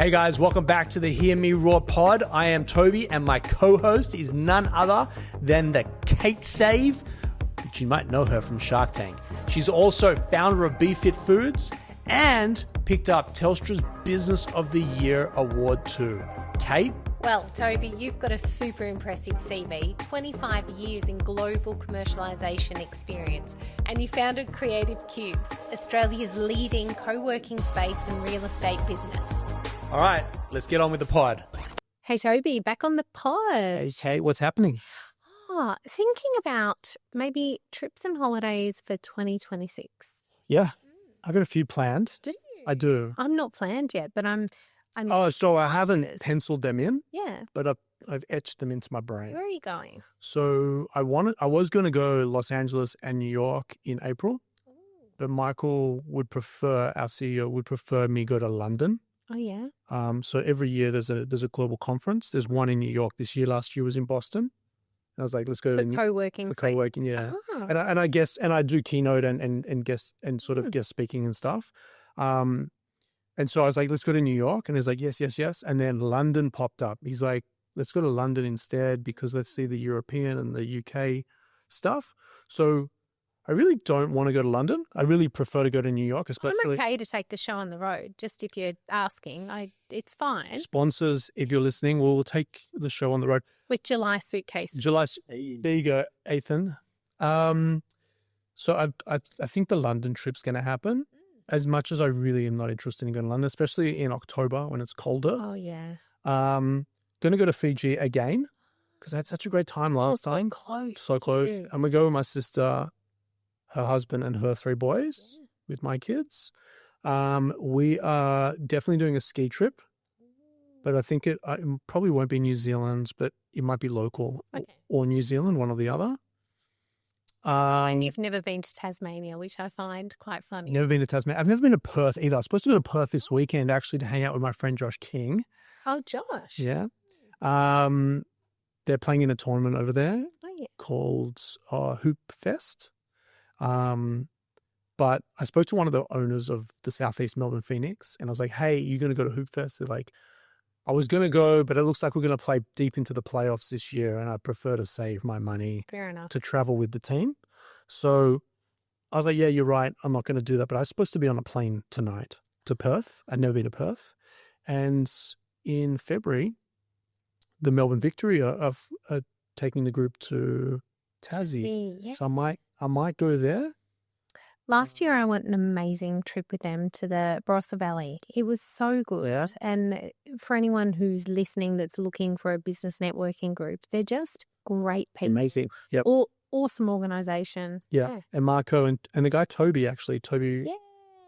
Hey guys, welcome back to the Hear Me Roar pod. I am Toby and my co-host is none other than the Kate Save, which you might know her from Shark Tank. She's also founder of BeFit Foods and picked up Telstra's Business of the Year award too. Kate? Well, Toby, you've got a super impressive CV, 25 years in global commercialisation experience, and you founded Creative Cubes, Australia's leading co-working space and real estate business. All right, let's get on with the pod. Hey, Toby, back on the pod. Hey, Kate, what's happening? Thinking about maybe trips and holidays for 2026. Yeah, I've got a few planned. Do you? I do. I'm not planned yet, but I'm So I haven't excited. penciled them in, Yeah. but I've etched them into my brain. Where are you going? So I was going to go Los Angeles and New York in April, but Michael would prefer, our CEO would prefer me go to London. Oh, yeah? So every year there's a global conference. There's one in New York this year. Last year was in Boston. And I was like, let's go For to co-working for spaces. co-working, yeah. Oh. And I do keynote and guest and sort of guest speaking and stuff. And so I was like, let's go to New York. And he's like, yes. And then London popped up. He's like, let's go to London instead because let's see the European and the UK stuff. So I really don't want to go to London. I really prefer to go to New York, especially. I'm okay to take the show on the road, just if you're asking. It's fine. Sponsors, if you're listening, we'll take the show on the road. With July suitcase. July. There you go, Ethan. So I think the London trip's going to happen. As much as I really am not interested in going to London, especially in October when it's colder. Oh, yeah. Going to go to Fiji again because I had such a great time last time. Close. So close. too. And we go with my sister, her husband, and her 3 boys with my kids. We are definitely doing a ski trip, but I think it probably won't be New Zealand, but it might be local or New Zealand, one or the other. And you've never been to Tasmania, which I find quite funny. Never been to Tasmania. I've never been to Perth either. I was supposed to go to Perth this weekend actually to hang out with my friend Josh King. Oh, Josh. Yeah. They're playing in a tournament over there called Hoop Fest. But I spoke to one of the owners of the Southeast Melbourne Phoenix and I was like, hey, you going to go to Hoop Fest? They're like, I was going to go, but it looks like we're going to play deep into the playoffs this year and I prefer to save my money Fair enough. to travel with the team. So I was like, yeah, you're right. I'm not going to do that. But I was supposed to be on a plane tonight to Perth. I'd never been to Perth. And in February, the Melbourne Victory are taking the group to Tassie. Yeah. So I might go there. Last year, I went an amazing trip with them to the Barossa Valley. It was so good. Yeah. And for anyone who's listening that's looking for a business networking group, they're just great people. Amazing. Yep. Awesome organisation. Yeah. And Marco and the guy Toby, actually. Yeah.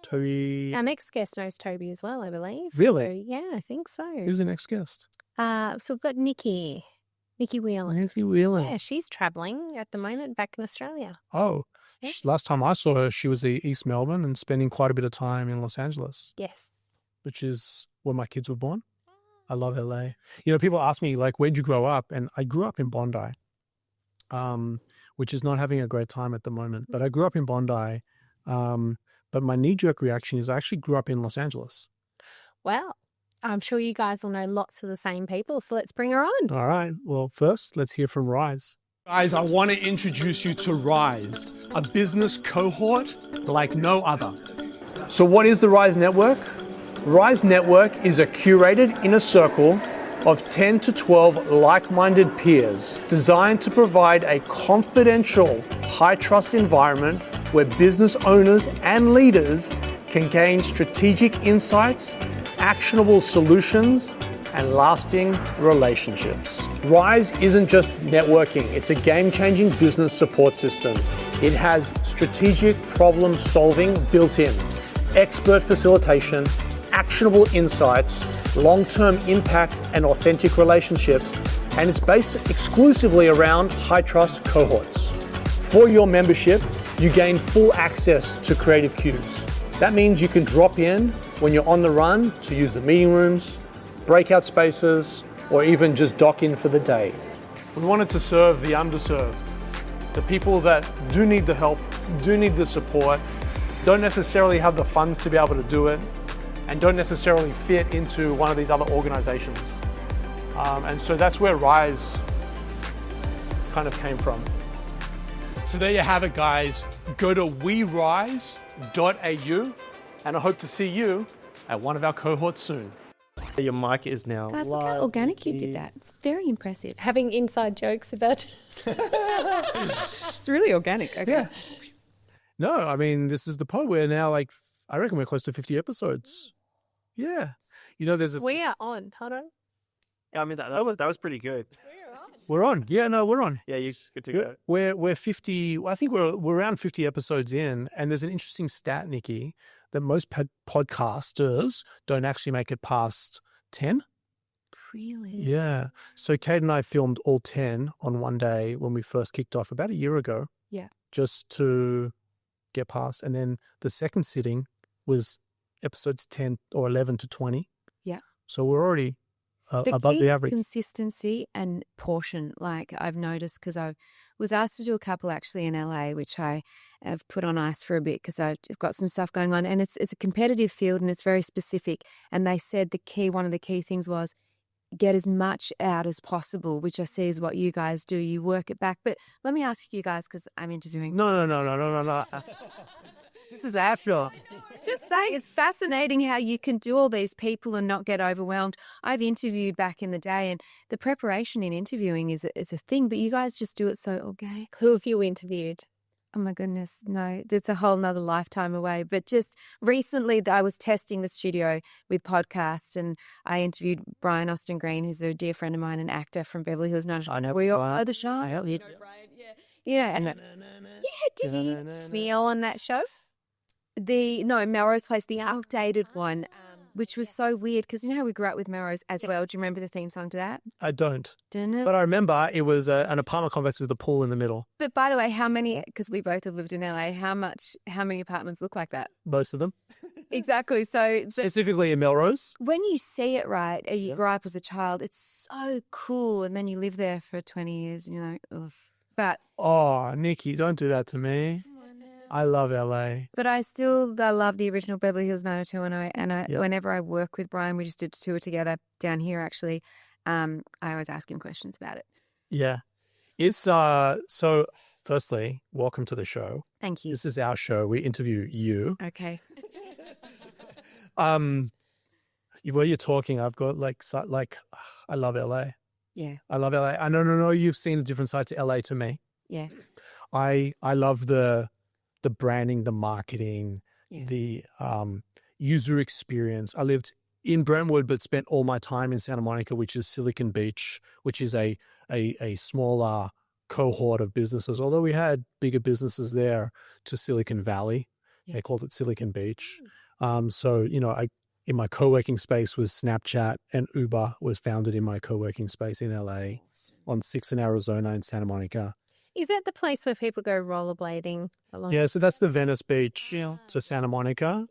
Toby. Our next guest knows Toby as well, I believe. Really? So, yeah, I think so. Who's the next guest? So we've got Nikki Whelan. Nancy Whelan. Yeah, she's travelling at the moment back in Australia. Oh. Yeah. Last time I saw her, she was in East Melbourne and spending quite a bit of time in Los Angeles, Yes. which is where my kids were born. I love LA. You know, people ask me, like, where'd you grow up? And I grew up in Bondi, which is not having a great time at the moment. But I grew up in Bondi. But my knee-jerk reaction is I actually grew up in Los Angeles. Well, I'm sure you guys will know lots of the same people, so let's bring her on. All right. Well, first, let's hear from Rise. Guys, I want to introduce you to Rise, a business cohort like no other. So what is the Rise Network? Rise Network is a curated inner circle of 10 to 12 like-minded peers designed to provide a confidential, high-trust environment where business owners and leaders can gain strategic insights, actionable solutions, and lasting relationships. Rise isn't just networking, it's a game-changing business support system. It has strategic problem solving built in, expert facilitation, actionable insights, long-term impact and authentic relationships, and it's based exclusively around high-trust cohorts. For your membership, you gain full access to Creative Cubes. That means you can drop in when you're on the run to use the meeting rooms, breakout spaces, or even just dock in for the day. We wanted to serve the underserved, the people that do need the help, do need the support, don't necessarily have the funds to be able to do it, and don't necessarily fit into one of these other organizations. And so that's where Rise kind of came from. So there you have it, guys. Go to werise.au, and I hope to see you at one of our cohorts soon. Your mic is now Guys, look how organic you did that. It's very impressive. Having inside jokes about. It's really organic. Okay. Yeah. No, I mean, this is the pod. We're now like, I reckon we're close to 50 episodes. Yeah. You know, there's a... We are on. Hold on. I mean, that was pretty good. We're on. Yeah, no, we're on. Yeah, you're good to go. We're 50, I think we're around 50 episodes in, and there's an interesting stat, Nikki, that most podcasters don't actually make it past 10. Really? Yeah. So Kate and I filmed all 10 on one day when we first kicked off about a year ago. Yeah. Just to get past. And then the second sitting was episodes 10 or 11 to 20. Yeah. So we're already above the average. Consistency and portion, like I've noticed, because I was asked to do a couple actually in LA, which I have put on ice for a bit because I've got some stuff going on, and it's a competitive field and it's very specific. And they said one of the key things was get as much out as possible, which I see is what you guys do. You work it back. But let me ask you guys, because I'm interviewing. No. This is our show. Just saying, it's fascinating how you can do all these people and not get overwhelmed. I've interviewed back in the day, and the preparation in interviewing it's a thing, but you guys just do it so organic. Who have you interviewed? Oh my goodness, no, it's a whole nother lifetime away. But just recently I was testing the studio with podcasts, and I interviewed Brian Austin Green, who's a dear friend of mine, an actor from Beverly Hills 90210. I know. We all know the show. I know. You know Brian, yeah. You know, and did you? Mio on that show? Melrose Place, the outdated one, which was so weird because you know how we grew up with Melrose as well. Do you remember the theme song to that? I don't. Didn't But I remember it was an apartment complex with a pool in the middle. But by the way, how many, because we both have lived in LA, how many apartments look like that? Most of them. Exactly. So Specifically in Melrose. when you see it right, you grew up as a child, it's so cool. And then you live there for 20 years and you're like, ugh. But Oh, Nikki, don't do that to me. I love LA. I love the original Beverly Hills 90210. And whenever I work with Brian, we just did a tour together down here actually. I always ask him questions about it. Yeah. It's so firstly, welcome to the show. Thank you. This is our show. We interview you. Okay. While you're talking, I've got I love LA. Yeah. I love LA. I know you've seen a different side to LA to me. Yeah. I love the branding, the marketing, the user experience. I lived in Brentwood, but spent all my time in Santa Monica, which is Silicon Beach, which is a smaller cohort of businesses. Although we had bigger businesses there to Silicon Valley, they called it Silicon Beach. So in my co-working space was Snapchat, and Uber was founded in my co-working space in LA, on 6th in Arizona and Santa Monica. Is that the place where people go rollerblading along? Yeah, so that's the Venice Beach to Santa Monica.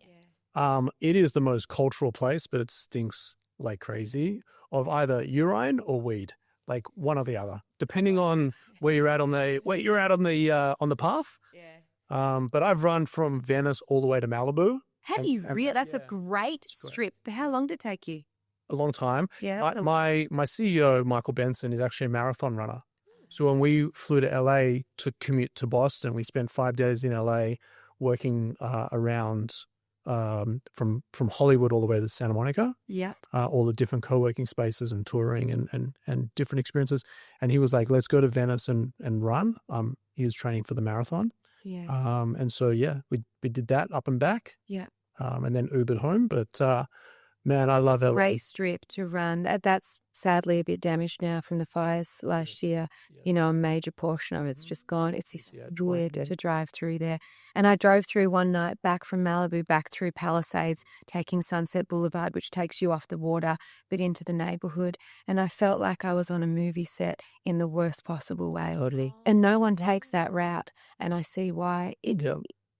It is the most cultural place, but it stinks like crazy of either urine or weed, like one or the other, depending on where you're at on the path. Yeah. But I've run from Venice all the way to Malibu. Have you really? That's a great strip. But how long did it take you? A long time. Yeah. My CEO, Michael Benson, is actually a marathon runner. So when we flew to LA to commute to Boston, we spent 5 days in LA working around from Hollywood all the way to Santa Monica. Yeah. All the different co-working spaces and touring and different experiences. And he was like, let's go to Venice and run. He was training for the marathon. Yeah. And so, we did that up and back. Yeah. And then Ubered home. But man, I love LA. Great strip to run. That's sadly a bit damaged now from the fires last year. A major portion of it's just gone. It's this joy to drive through there. And I drove through one night back from Malibu, back through Palisades, taking Sunset Boulevard, which takes you off the water, but into the neighborhood. And I felt like I was on a movie set in the worst possible way. Totally. And no one takes that route. And I see why.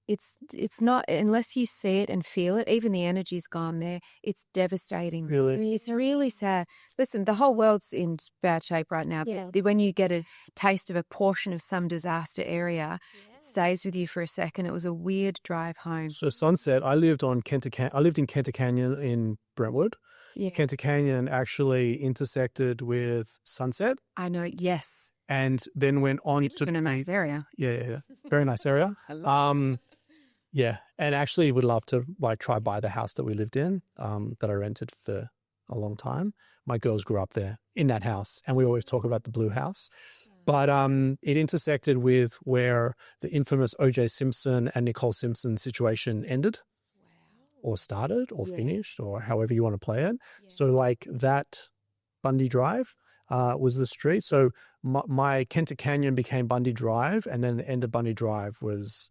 It's not, unless you see it and feel it, even the energy's gone there. It's devastating. Really? I mean, it's really sad. Listen, the whole world's in bad shape right now. Yeah. But when you get a taste of a portion of some disaster area, stays with you for a second. It was a weird drive home. So Sunset, I lived in Kenta Canyon in Brentwood. Yeah. Kenta Canyon actually intersected with Sunset I know. Yes. and then went on It's in a nice area. Yeah. Very nice area. Yeah, and actually would love to try buy the house that we lived in, that I rented for a long time. My girls grew up there in that house, and we always talk about the blue house. But it intersected with where the infamous O.J. Simpson and Nicole Simpson situation ended, or started, or finished, or however you want to play it. So like that Bundy Drive was the street. So my Kenta Canyon became Bundy Drive, and then the end of Bundy Drive was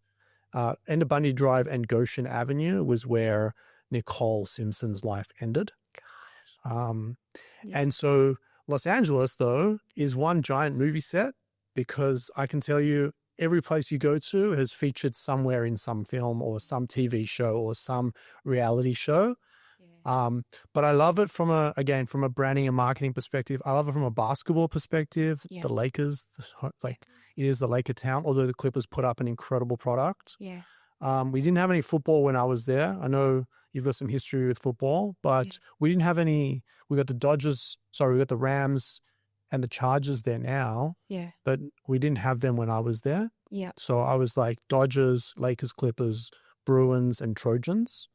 end of Bundy Drive and Goshen Avenue was where Nicole Simpson's life ended. And so Los Angeles, though, is one giant movie set, because I can tell you every place you go to has featured somewhere in some film or some TV show or some reality show. But I love it from a branding and marketing perspective. I love it from a basketball perspective. Yeah. The Lakers, it is the Laker town, although the Clippers put up an incredible product. Yeah. We didn't have any football when I was there. I know you've got some history with football, but we didn't have any. We got the Rams and the Chargers there now, Yeah. but we didn't have them when I was there. Yeah. So I was like Dodgers, Lakers, Clippers, Bruins, and Trojans.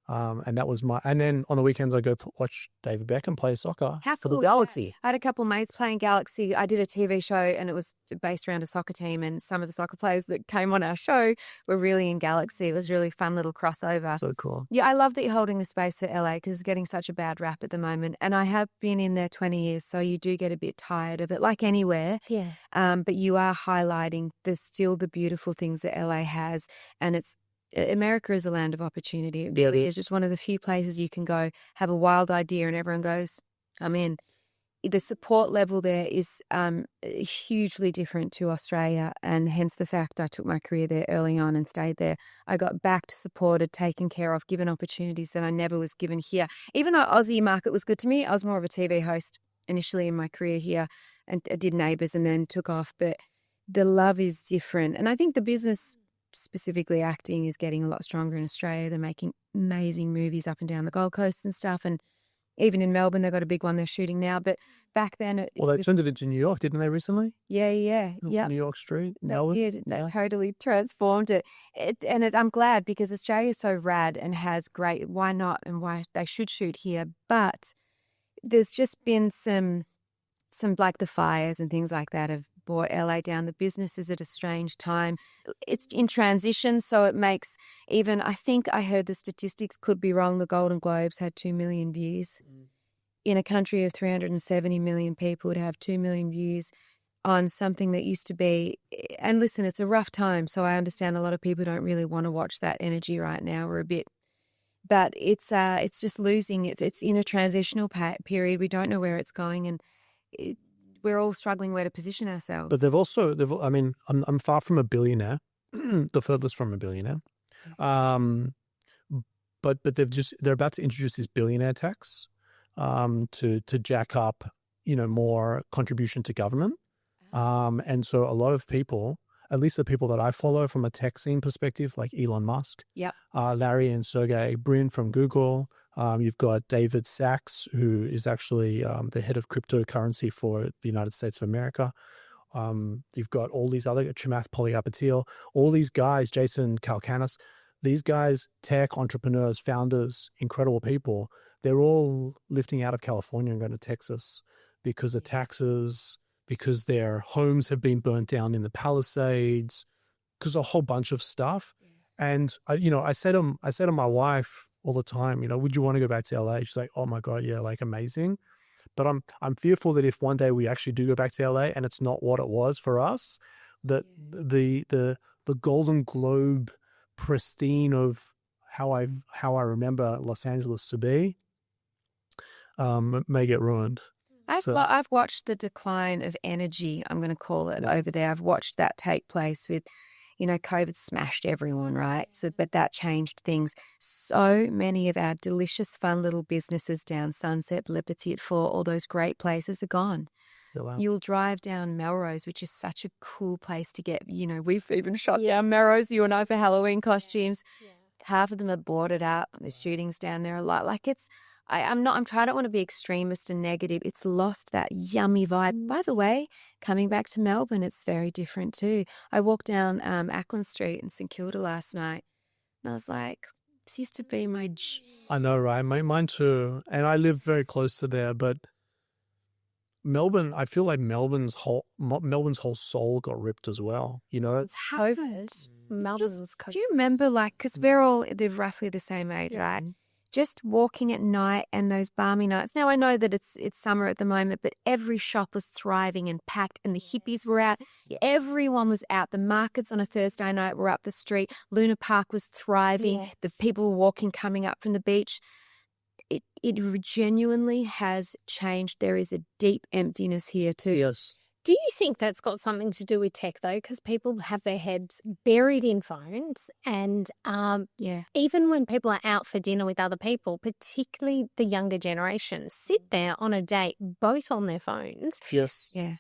And that was and then on the weekends I go watch David Beckham play soccer How for cool the is Galaxy. that? I had a couple mates playing Galaxy. I did a TV show and it was based around a soccer team, and some of the soccer players that came on our show were really in Galaxy. It was a really fun little crossover. So cool. Yeah, I love that you're holding the space at LA because it's getting such a bad rap at the moment. And I have been in there 20 years, so you do get a bit tired of it, like anywhere. Yeah. But you are highlighting the beautiful things that LA has, and America is a land of opportunity. It really is just one of the few places you can go, have a wild idea, and everyone goes, I'm in. The support level there is hugely different to Australia, and hence the fact I took my career there early on and stayed there. I got backed, supported, taken care of, given opportunities that I never was given here. Even though Aussie market was good to me, I was more of a TV host initially in my career here, and I did Neighbours and then took off. But the love is different, and I think the business, specifically acting, is getting a lot stronger in Australia. They're making amazing movies up and down the Gold Coast and stuff, and even in Melbourne they've got a big one they're shooting now. But back then They turned it into New York, didn't they, recently? Yeah. New York Street. They did. They totally transformed it. I'm glad, because Australia's so rad and has great, why not, and why they should shoot here. But there's just been some like the fires and things like that have brought LA down. The business is at a strange time. It's in transition, so it makes I think I heard the statistics, could be wrong, the Golden Globes had 2 million views. In a country of 370 million people, to have 2 million views on something that used to be, and listen, it's a rough time, so I understand a lot of people don't really want to watch that energy right now, or a bit. But it's just losing. It's in a transitional period. We don't know where it's going, and we're all struggling where to position ourselves. But I'm far from a billionaire, the furthest from a billionaire. But they're about to introduce this billionaire tax, to jack up, more contribution to government. And so a lot of people, at least the people that I follow from a tech scene perspective, like Elon Musk, Larry and Sergey Brin from Google. You've got David Sachs, who is actually the head of cryptocurrency for the United States of America. You've got all these other, Chamath Palihapitiya, all these guys, Jason Calacanis, these guys, tech entrepreneurs, founders, incredible people. They're all lifting out of California and going to Texas because of taxes, because their homes have been burnt down in the Palisades, because a whole bunch of stuff. And I said to my wife all the time, would you want to go back to LA? She's like, oh my God, yeah, like amazing. But I'm fearful that if one day we actually do go back to LA and it's not what it was for us, that the Golden Globe pristine of how I remember Los Angeles to be may get ruined. I've watched the decline of energy, I'm going to call it, over there. I've watched that take place with, COVID smashed everyone, right? But that changed things. So many of our delicious, fun little businesses down Sunset, Le Petit Four, all those great places are gone. Chill out. You'll drive down Melrose, which is such a cool place to get, we've even shot down Melrose, you and I, for Halloween costumes. Half of them are boarded up. The shootings down there a lot. Like I don't want to be extremist and negative. It's lost that yummy vibe. By the way, coming back to Melbourne, it's very different too. I walked down Ackland Street in St Kilda last night, and I was like, this used to be my... I know, right? Mine too. And I live very close to there, but Melbourne, I feel like Melbourne's whole soul got ripped as well. It's happened. Melbourne's Do you remember, because they're roughly the same age, right? Just walking at night and those balmy nights. Now, I know that it's summer at the moment, but every shop was thriving and packed, and the hippies were out. Everyone was out. The markets on a Thursday night were up the street. Luna Park was thriving. Yes. The people were walking, coming up from the beach. It genuinely has changed. There is a deep emptiness here too. Yes. Do you think that's got something to do with tech, though? Because people have their heads buried in phones, and even when people are out for dinner with other people, particularly the younger generation, sit there on a date, both on their phones. Yes. Yeah.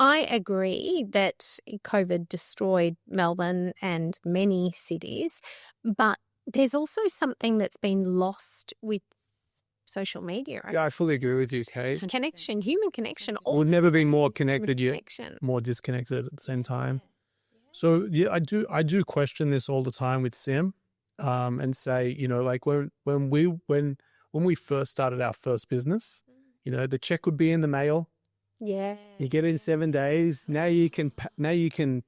I agree that COVID destroyed Melbourne and many cities, but there's also something that's been lost with social media. Right? Yeah, I fully agree with you, Kate. Connection, human connection. We've never been more connected yet, connection. more disconnected at the same time. So yeah, I do question this all the time with Sim, and say, like when we first started our first business, the check would be in the mail. Yeah. You get it in 7 days. Now you can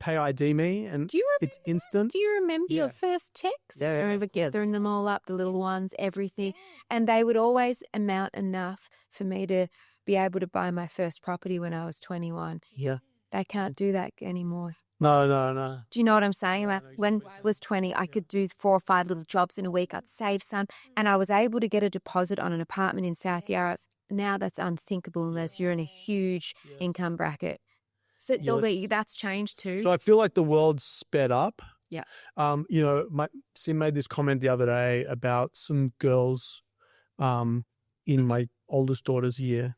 pay ID me, and it's instant. Do you remember your first checks? I remember gathering them all up, the little ones, everything. And they would always amount enough for me to be able to buy my first property when I was 21. Yeah. They can't do that anymore. No. Do you know what I'm saying? When I was 20, I could do 4 or 5 little jobs in a week. I'd save some, and I was able to get a deposit on an apartment in South Yarra. Now that's unthinkable unless you're in a huge income bracket. So that's changed too. So I feel like the world's sped up. Yeah. Sim made this comment the other day about some girls in my oldest daughter's year.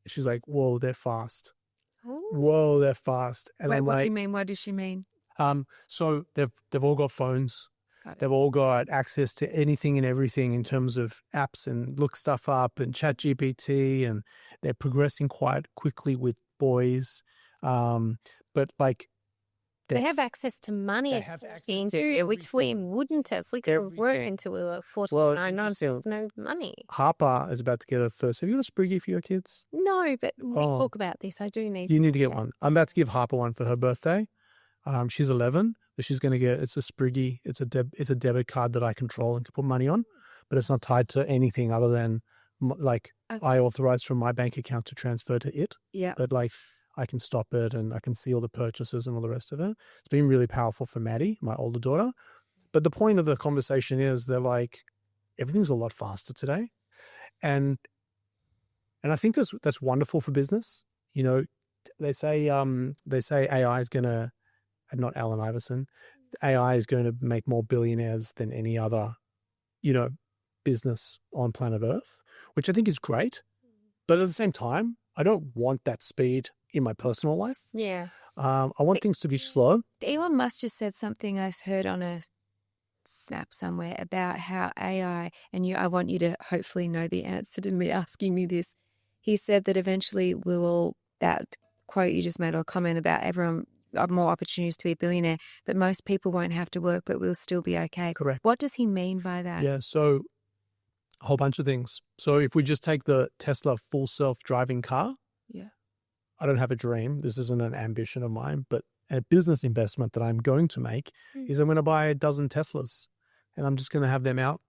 She's like, whoa, they're fast. Ooh. Whoa, they're fast. And Wait, I'm what do like, you mean? What does she mean? So they've all got phones. They've all got access to anything and everything in terms of apps and look stuff up and chat GPT, and they're progressing quite quickly with boys. But like they have access to money, which we wouldn't have. We were into a 14, no money. Harper is about to get her first. Have you got a Spriggy for your kids? No, but we talk about this. I do need. You need to get one. I'm about to give Harper one for her birthday. She's 11, but she's going to get, it's a Spriggy. It's a debit card that I control and can put money on, but it's not tied to anything other than I authorize from my bank account to transfer to it. Yeah. But I can stop it and I can see all the purchases and all the rest of it. It's been really powerful for Maddie, my older daughter. But the point of the conversation is they're like, everything's a lot faster today. And I think that's wonderful for business. They say AI is going to, not Allen Iverson, AI is going to make more billionaires than any other, business on planet Earth, which I think is great. But at the same time, I don't want that speed in my personal life. Yeah. I want things to be slow. Elon Musk just said something I heard on a snap somewhere about how AI, and I want you to hopefully know the answer to me asking me this. He said that eventually that quote you just made, or comment about everyone more opportunities to be a billionaire, but most people won't have to work, but we'll still be okay. Correct. What does he mean by that? Yeah, so a whole bunch of things. So if we just take the Tesla full self-driving car, I don't have a dream. This isn't an ambition of mine, but a business investment that I'm going to make is I'm going to buy a dozen Teslas, and I'm just going to have them out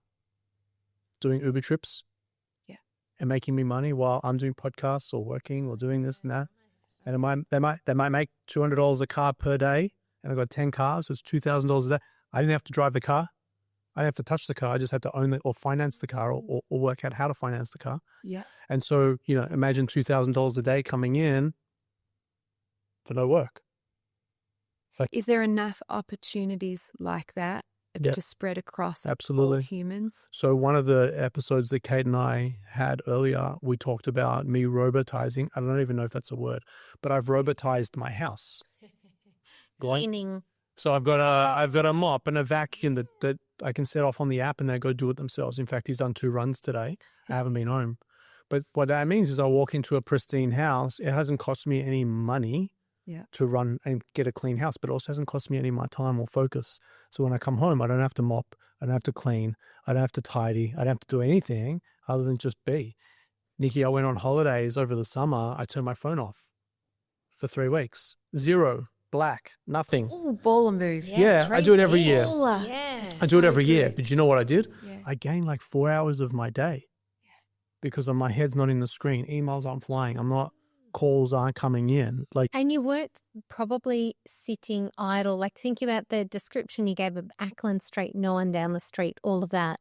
doing Uber trips and making me money while I'm doing podcasts or working or doing this and that. And they might make $200 a car per day, and I've got 10 cars, so it's $2,000 a day. I didn't have to drive the car. I didn't have to touch the car. I just had to own it or finance the car or work out how to finance the car. Yeah. And so, imagine $2,000 a day coming in for no work. Is there enough opportunities like that Yeah. to spread across all Absolutely. humans. So one of the episodes that Kate and I had earlier, we talked about me robotizing. I don't even know if that's a word, but I've robotized my house. Cleaning. So I've got a mop and a vacuum that I can set off on the app and they go do it themselves. In fact, he's done 2 runs today. I haven't been home. But what that means is I walk into a pristine house. It hasn't cost me any money to run and get a clean house, but it also hasn't cost me any of my time or focus. So when I come home, I don't have to mop, I don't have to clean, I don't have to tidy, I don't have to do anything other than just be. Nikki, I went on holidays over the summer. I turned my phone off for 3 weeks. 0, black, nothing. Oh, baller move. Yeah, I do it every year. Baller. Yes. I do it every year. But you know what I did? Yeah. I gained like 4 hours of my day because my head's not in the screen. Emails aren't flying. Calls aren't coming in. Like, And you weren't probably sitting idle. Like, think about the description you gave of Ackland Street, no one down the street, all of that.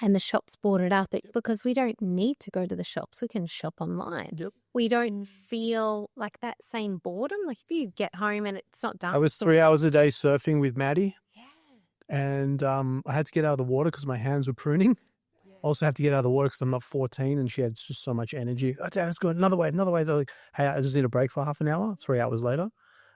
And the shops boarded up. It's because we don't need to go to the shops. We can shop online. Yep. We don't feel like that same boredom. Like, if you get home and it's not done. I was 3 hours a day surfing with Maddie. And I had to get out of the water because my hands were pruning. Also have to get out of the water because I'm not 14 and she had just so much energy. Oh, Dad, let's go another way. They're like, hey, I just need a break for half an hour. 3 hours later.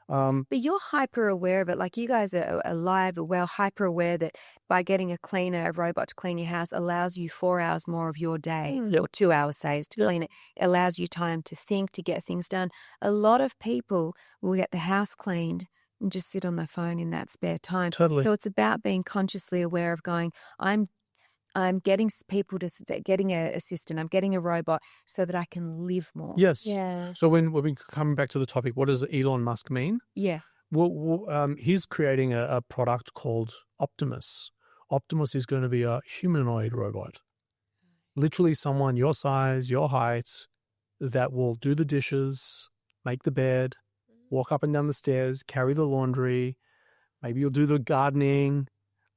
But you're hyper aware of it. Like you guys are alive, well, hyper aware that by getting a robot to clean your house allows you 4 hours more of your day, or 2 hours, say, to clean it. It allows you time to think, to get things done. A lot of people will get the house cleaned and just sit on their phone in that spare time. Totally. So it's about being consciously aware of going, I'm getting people to getting an assistant. I'm getting a robot so that I can live more. Yes. Yeah. So when we're coming back to the topic, what does Elon Musk mean? Yeah. Well, he's creating a product called Optimus. Optimus is going to be a humanoid robot. Literally someone your size, your height, that will do the dishes, make the bed, walk up and down the stairs, carry the laundry. Maybe you'll do the gardening,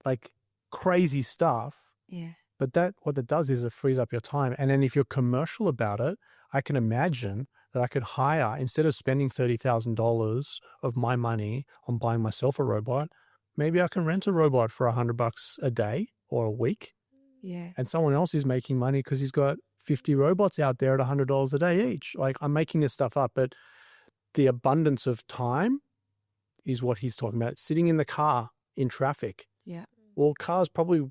like crazy stuff. Yeah. But what that does is it frees up your time. And then if you're commercial about it, I can imagine that I could hire, instead of spending $30,000 of my money on buying myself a robot, maybe I can rent a robot for $100 a day or a week. Yeah. And someone else is making money because he's got 50 robots out there at $100 a day each. Like, I'm making this stuff up, but the abundance of time is what he's talking about. Sitting in the car in traffic. Yeah. Well, cars probably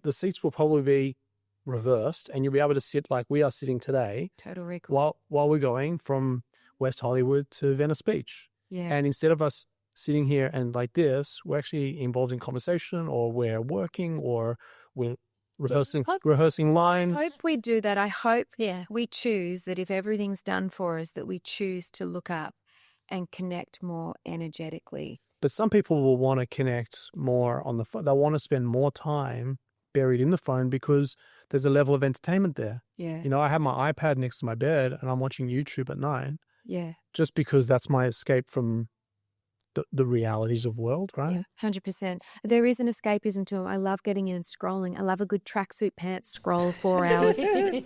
the seats will probably be reversed and you'll be able to sit like we are sitting today. Total recall. While we're going from West Hollywood to Venice Beach. Yeah. And instead of us sitting here and like this, we're actually involved in conversation, or we're working, or we're rehearsing lines. I hope we do that. I hope we choose that if everything's done for us, that we choose to look up and connect more energetically. But some people will want to connect more on the phone. They'll want to spend more time buried in the phone because there's a level of entertainment there. Yeah. You know, I have my iPad next to my bed and I'm watching YouTube at night. Yeah. Just because that's my escape from the realities of the world, right? Yeah, 100%. There is an escapism to them. I love getting in and scrolling. I love a good tracksuit pants scroll 4 hours,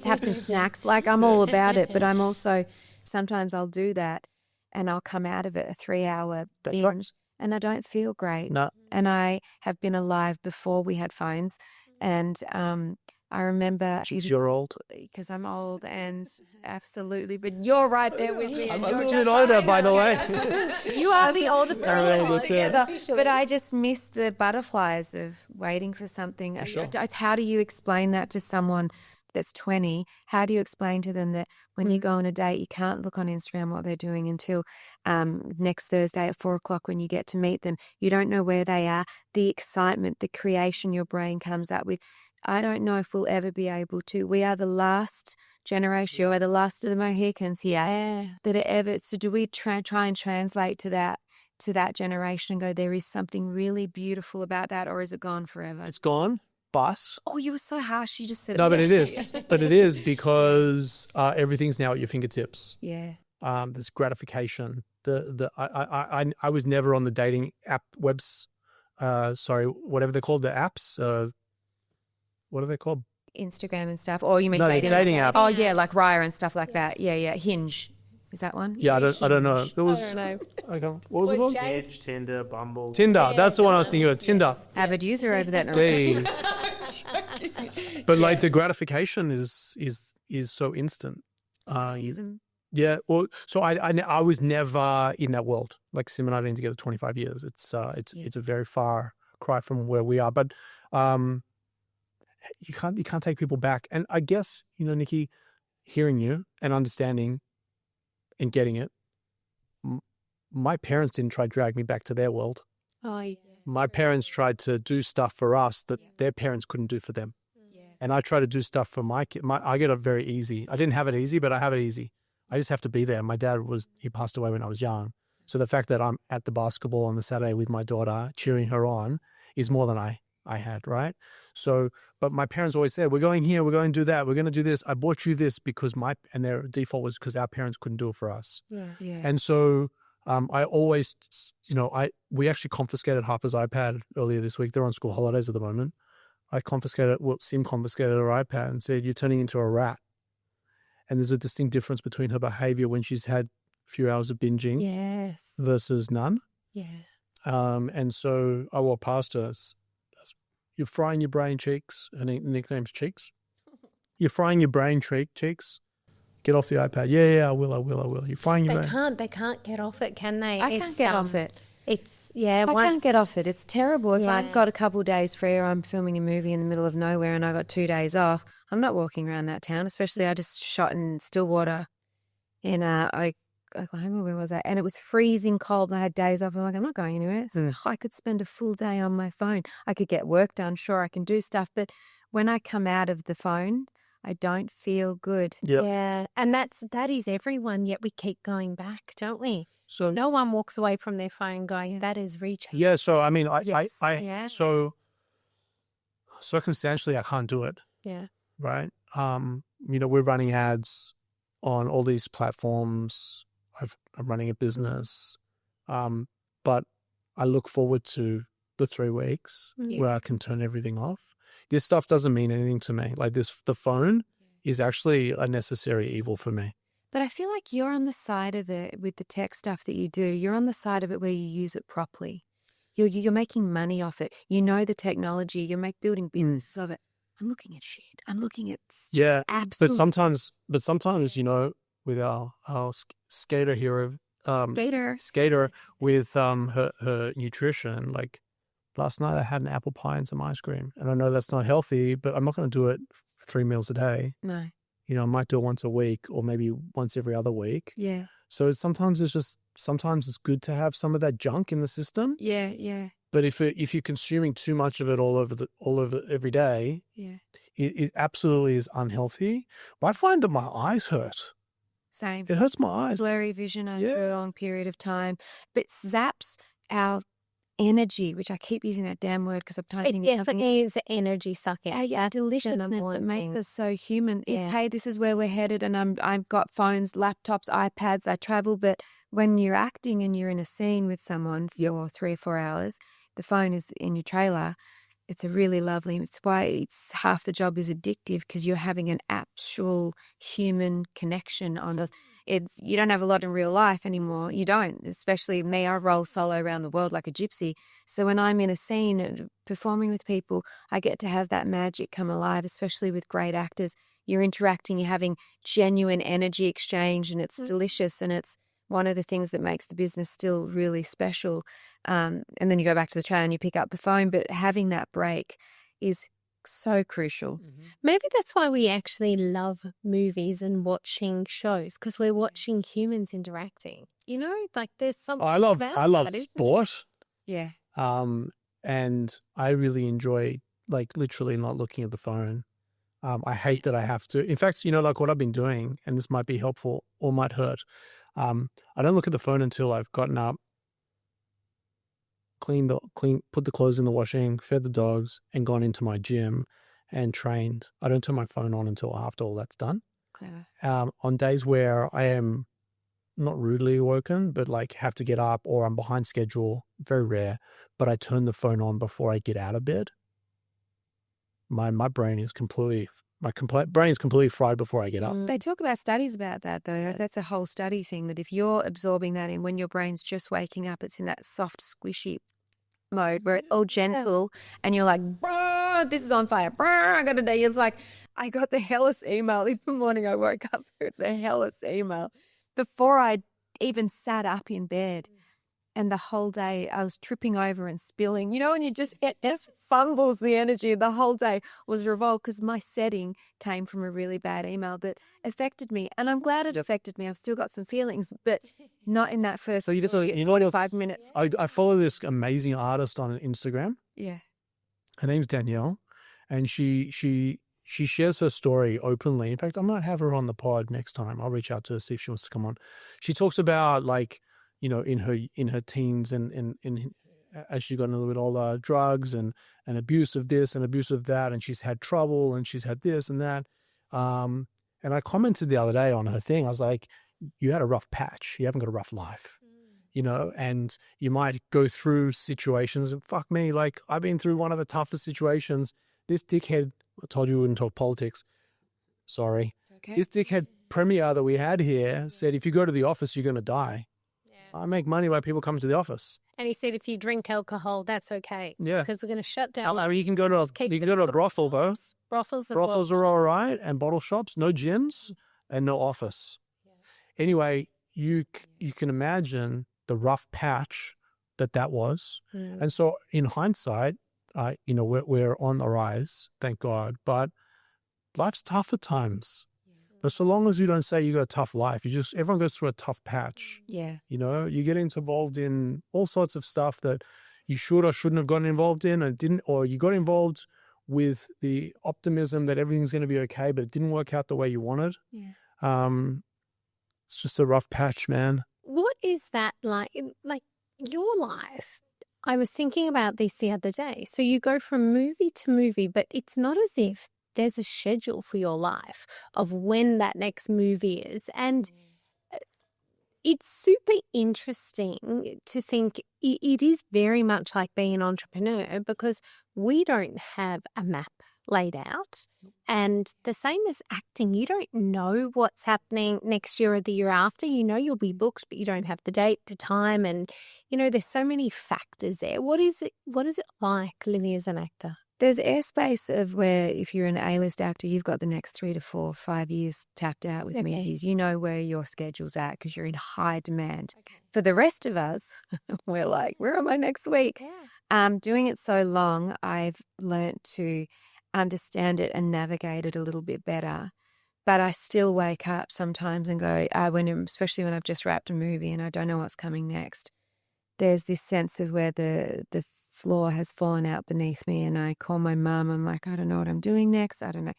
have some snacks. Like, I'm all about it, but I'm also, sometimes I'll do that and I'll come out of it a 3-hour binge. Right. And I don't feel great. No. And I have been alive before we had phones. And I remember... You're old. Because I'm old, and absolutely. But you're right there with me. I'm a little bit older, by the way. You are the oldest Sorry, together. But I just miss the butterflies of waiting for something. Sure. How do you explain that to someone that's 20? How do you explain to them that when you go on a date, you can't look on Instagram what they're doing until next Thursday at 4:00 when you get to meet them? You don't know where they are. The excitement, the creation your brain comes up with. I don't know if we'll ever be able to. We are the last generation, we're the last of the Mohicans here that are ever. So do we try and translate to that generation and go, there is something really beautiful about that, or is it gone forever? It's gone. But Oh, you were so harsh. You just said no, it. but it is. But it is because everything's now at your fingertips. Yeah. There's gratification. I was never on the dating app webs. Whatever they're called, the apps. What are they called? Instagram and stuff. Or you mean No, dating dating apps. Oh, yeah, like Raya and stuff like that. Yeah, yeah. Hinge. Is that one? Yeah, I don't know. There was, I don't know. okay, what was it Or called? James- Edge, Tinder, Bumble. Tinder. That's the one I was Yes, thinking of. Tinder. yes. Avid user over that. They, but like the gratification is so instant. Use them. Yeah. Well, so I was never in that world. Like Sim and I have been together 25 years. It's a very far cry from where we are. But you can't take people back. And I guess, Nikki, hearing you and understanding and getting it, my parents didn't try to drag me back to their world. Oh, yeah. My parents tried to do stuff for us that their parents couldn't do for them. And I try to do stuff for my kid. I get it very easy. I didn't have it easy, but I have it easy. I just have to be there. My dad he passed away when I was young. So the fact that I'm at the basketball on the Saturday with my daughter, cheering her on, is more than I had, right? So, but my parents always said, we're going here, we're going to do that, we're going to do this. I bought you this because and their default was because our parents couldn't do it for us. Yeah. Yeah. And so I always, we actually confiscated Harper's iPad earlier this week. They're on school holidays at the moment. Sim confiscated her iPad and said, you're turning into a rat. And there's a distinct difference between her behavior when she's had a few hours of binging Yes. versus none. Yeah. And so I walked past her. You're frying your brain, Cheeks. Her nickname's Cheeks. You're frying your brain, Cheeks. Get off the iPad. Yeah, I will. You're frying your brain. They can't get off it, can they? I can't get off it. It's, yeah. I can't get off it. It's terrible. If Yeah. I've got a couple of days free or I'm filming a movie in the middle of nowhere and I got 2 days off, I'm not walking around that town, especially I just shot in Stillwater in Oklahoma. Where was that? And it was freezing cold and I had days off. I'm like, I'm not going anywhere. So I could spend a full day on my phone. I could get work done. Sure, I can do stuff. But when I come out of the phone, I don't feel good. Yep. Yeah. And that is everyone, yet we keep going back, don't we? So No one walks away from their phone going, that is recharge. yeah, so I mean, Yes. Yeah. so circumstantially, I can't do it, Yeah. right? We're running ads on all these platforms. I'm running a business, but I look forward to the 3 weeks where I can turn everything off. This stuff doesn't mean anything to me. Like the phone is actually a necessary evil for me. But I feel like you're on the side of it with the tech stuff that you do. You're on the side of it where you use it properly. You're making money off it. You know the technology. You're building business of it. I'm looking at shit. I'm looking at absolute. But sometimes, with our skater hero, skater with her nutrition, like last night I had an apple pie and some ice cream, and I know that's not healthy, but I'm not going to do it for 3 meals a day. No. I might do it once a week or maybe once every other week. Yeah. So sometimes it's good to have some of that junk in the system. Yeah. Yeah. But if you're consuming too much of it all over every day, Yeah. it absolutely is unhealthy. I find that my eyes hurt. Same. It hurts my eyes. Blurry vision over a long period of time. But zaps our energy, which I keep using that damn word because I'm trying to It think of something. definitely is the energy sucker. Our deliciousness that makes us so human. If, hey, this is where we're headed and I've got phones, laptops, iPads, I travel, but when you're acting and you're in a scene with someone for 3 or 4 hours, the phone is in your trailer. It's a really lovely, it's why it's half the job is addictive because you're having an actual human connection on us. You don't have a lot in real life anymore. You don't, especially me. I roll solo around the world like a gypsy. So when I'm in a scene and performing with people, I get to have that magic come alive, especially with great actors. You're interacting, you're having genuine energy exchange, and it's delicious. And it's one of the things that makes the business still really special. And then you go back to the trailer and you pick up the phone, but having that break is so crucial. Maybe that's why we actually love movies and watching shows, because we're watching humans interacting. Like there's something I love about that, isn't sport. Yeah. And I really enjoy literally not looking at the phone. I hate that I have to. In fact, like what I've been doing, and this might be helpful or might hurt. I don't look at the phone until I've gotten up, put the clothes in the washing, fed the dogs, and gone into my gym and trained. I don't turn my phone on until after all that's done. Clever. On days where I am not rudely awoken, but have to get up or I'm behind schedule, very rare, but I turn the phone on before I get out of bed. My brain is completely My brain is completely fried before I get up. They talk about studies about that, though. That's a whole study thing, that if you're absorbing that in when your brain's just waking up, it's in that soft, squishy mode where it's all gentle and you're like, "Brr, this is on fire. Brr, I got a day." It's like, I got the hellest email. Even the morning I woke up, the hellest email before I even sat up in bed. And the whole day I was tripping over and spilling. You know, and it just fumbles the energy. The whole day was revolved because my setting came from a really bad email that affected me. And I'm glad it affected me. I've still got some feelings, but not in that first So you know what? 5 minutes. I follow this amazing artist on Instagram. Yeah. Her name's Danielle, and she shares her story openly. In fact, I might have her on the pod next time. I'll reach out to her, see if she wants to come on. She talks about, like, you know, in her teens and as she got a little bit older, drugs and abuse of this and abuse of that, and she's had trouble and she's had this and that. And I commented the other day on her thing. I was like, you had a rough patch. You haven't got a rough life, you know, and you might go through situations, and fuck me, like, I've been through one of the toughest situations. This dickhead, I told you we wouldn't talk politics. Sorry. Okay. This dickhead premier that we had here said, if you go to the office, you're going to die. I make money by people coming to the office. And he said if you drink alcohol, that's okay. Yeah. Because we're going to shut down. I mean, you can go to a brothel, though. Brothels are all right, and bottle shops, no gyms and no office. Yeah. Anyway, you can imagine the rough patch that was. Mm. And so in hindsight, you know, we're on the rise, thank God, but life's tough at times. But so long as you don't say you got a tough life, everyone goes through a tough patch. Yeah. You know, you get involved in all sorts of stuff that you should or shouldn't have gotten involved in, and didn't, or you got involved with the optimism that everything's going to be okay, but it didn't work out the way you wanted. Yeah. It's just a rough patch, man. What is that like? Like your life? I was thinking about this the other day. So you go from movie to movie, but it's not as if there's a schedule for your life of when that next movie is. And it's super interesting to think it is very much like being an entrepreneur, because we don't have a map laid out. And the same as acting, you don't know what's happening next year or the year after. You know you'll be booked, but you don't have the date, the time. And, you know, there's so many factors there. What is it like, Lily, as an actor? There's airspace of where if you're an A-list actor, you've got the next 3 to 4, 5 years tapped out with movies. You know where your schedule's at because you're in high demand. Okay. For the rest of us, we're like, where am I next week? Yeah. Doing it so long, I've learnt to understand it and navigate it a little bit better. But I still wake up sometimes and go, especially when I've just wrapped a movie and I don't know what's coming next. There's this sense of where the floor has fallen out beneath me, and I call my mum. I'm like, I don't know what I'm doing next. I don't know.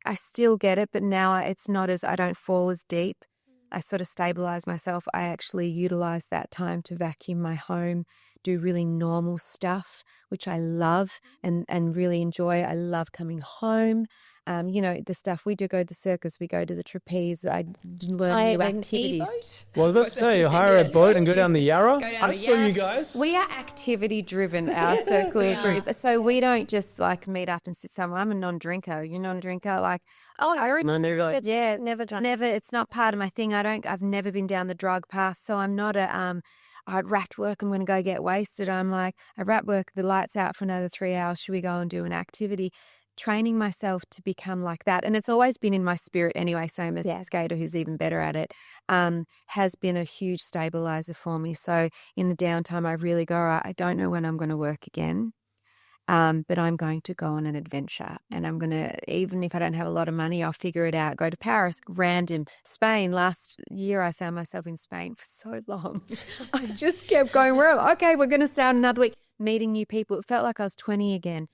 I still get it, but now it's not as, I don't fall as deep. I sort of stabilize myself. I actually utilize that time to vacuum my home, do really normal stuff, which I love and really enjoy. I love coming home. You know, the stuff we do, go to the circus, we go to the trapeze, I learn new activities. Well, let's say hire a boat and go down the Yarra. I saw you guys. We are activity driven, our circular group. So we don't just like meet up and sit somewhere. I'm a non-drinker. You're a non-drinker? Like, I already, yeah, never done. Never, it's not part of my thing. I've never been down the drug path. So I'm not I'd wrapped work, I'm going to go get wasted. I'm like, I wrap work, the light's out for another 3 hours. Should we go and do an activity? Training myself to become like that. And it's always been in my spirit anyway, same as Skater, who's even better at it, has been a huge stabilizer for me. So in the downtime, I really go, I don't know when I'm going to work again, but I'm going to go on an adventure. And I'm going to, even if I don't have a lot of money, I'll figure it out. Go to Paris, random, Spain. Last year, I found myself in Spain for so long. I just kept going, okay, we're going to start another week, meeting new people. It felt like I was 20 again.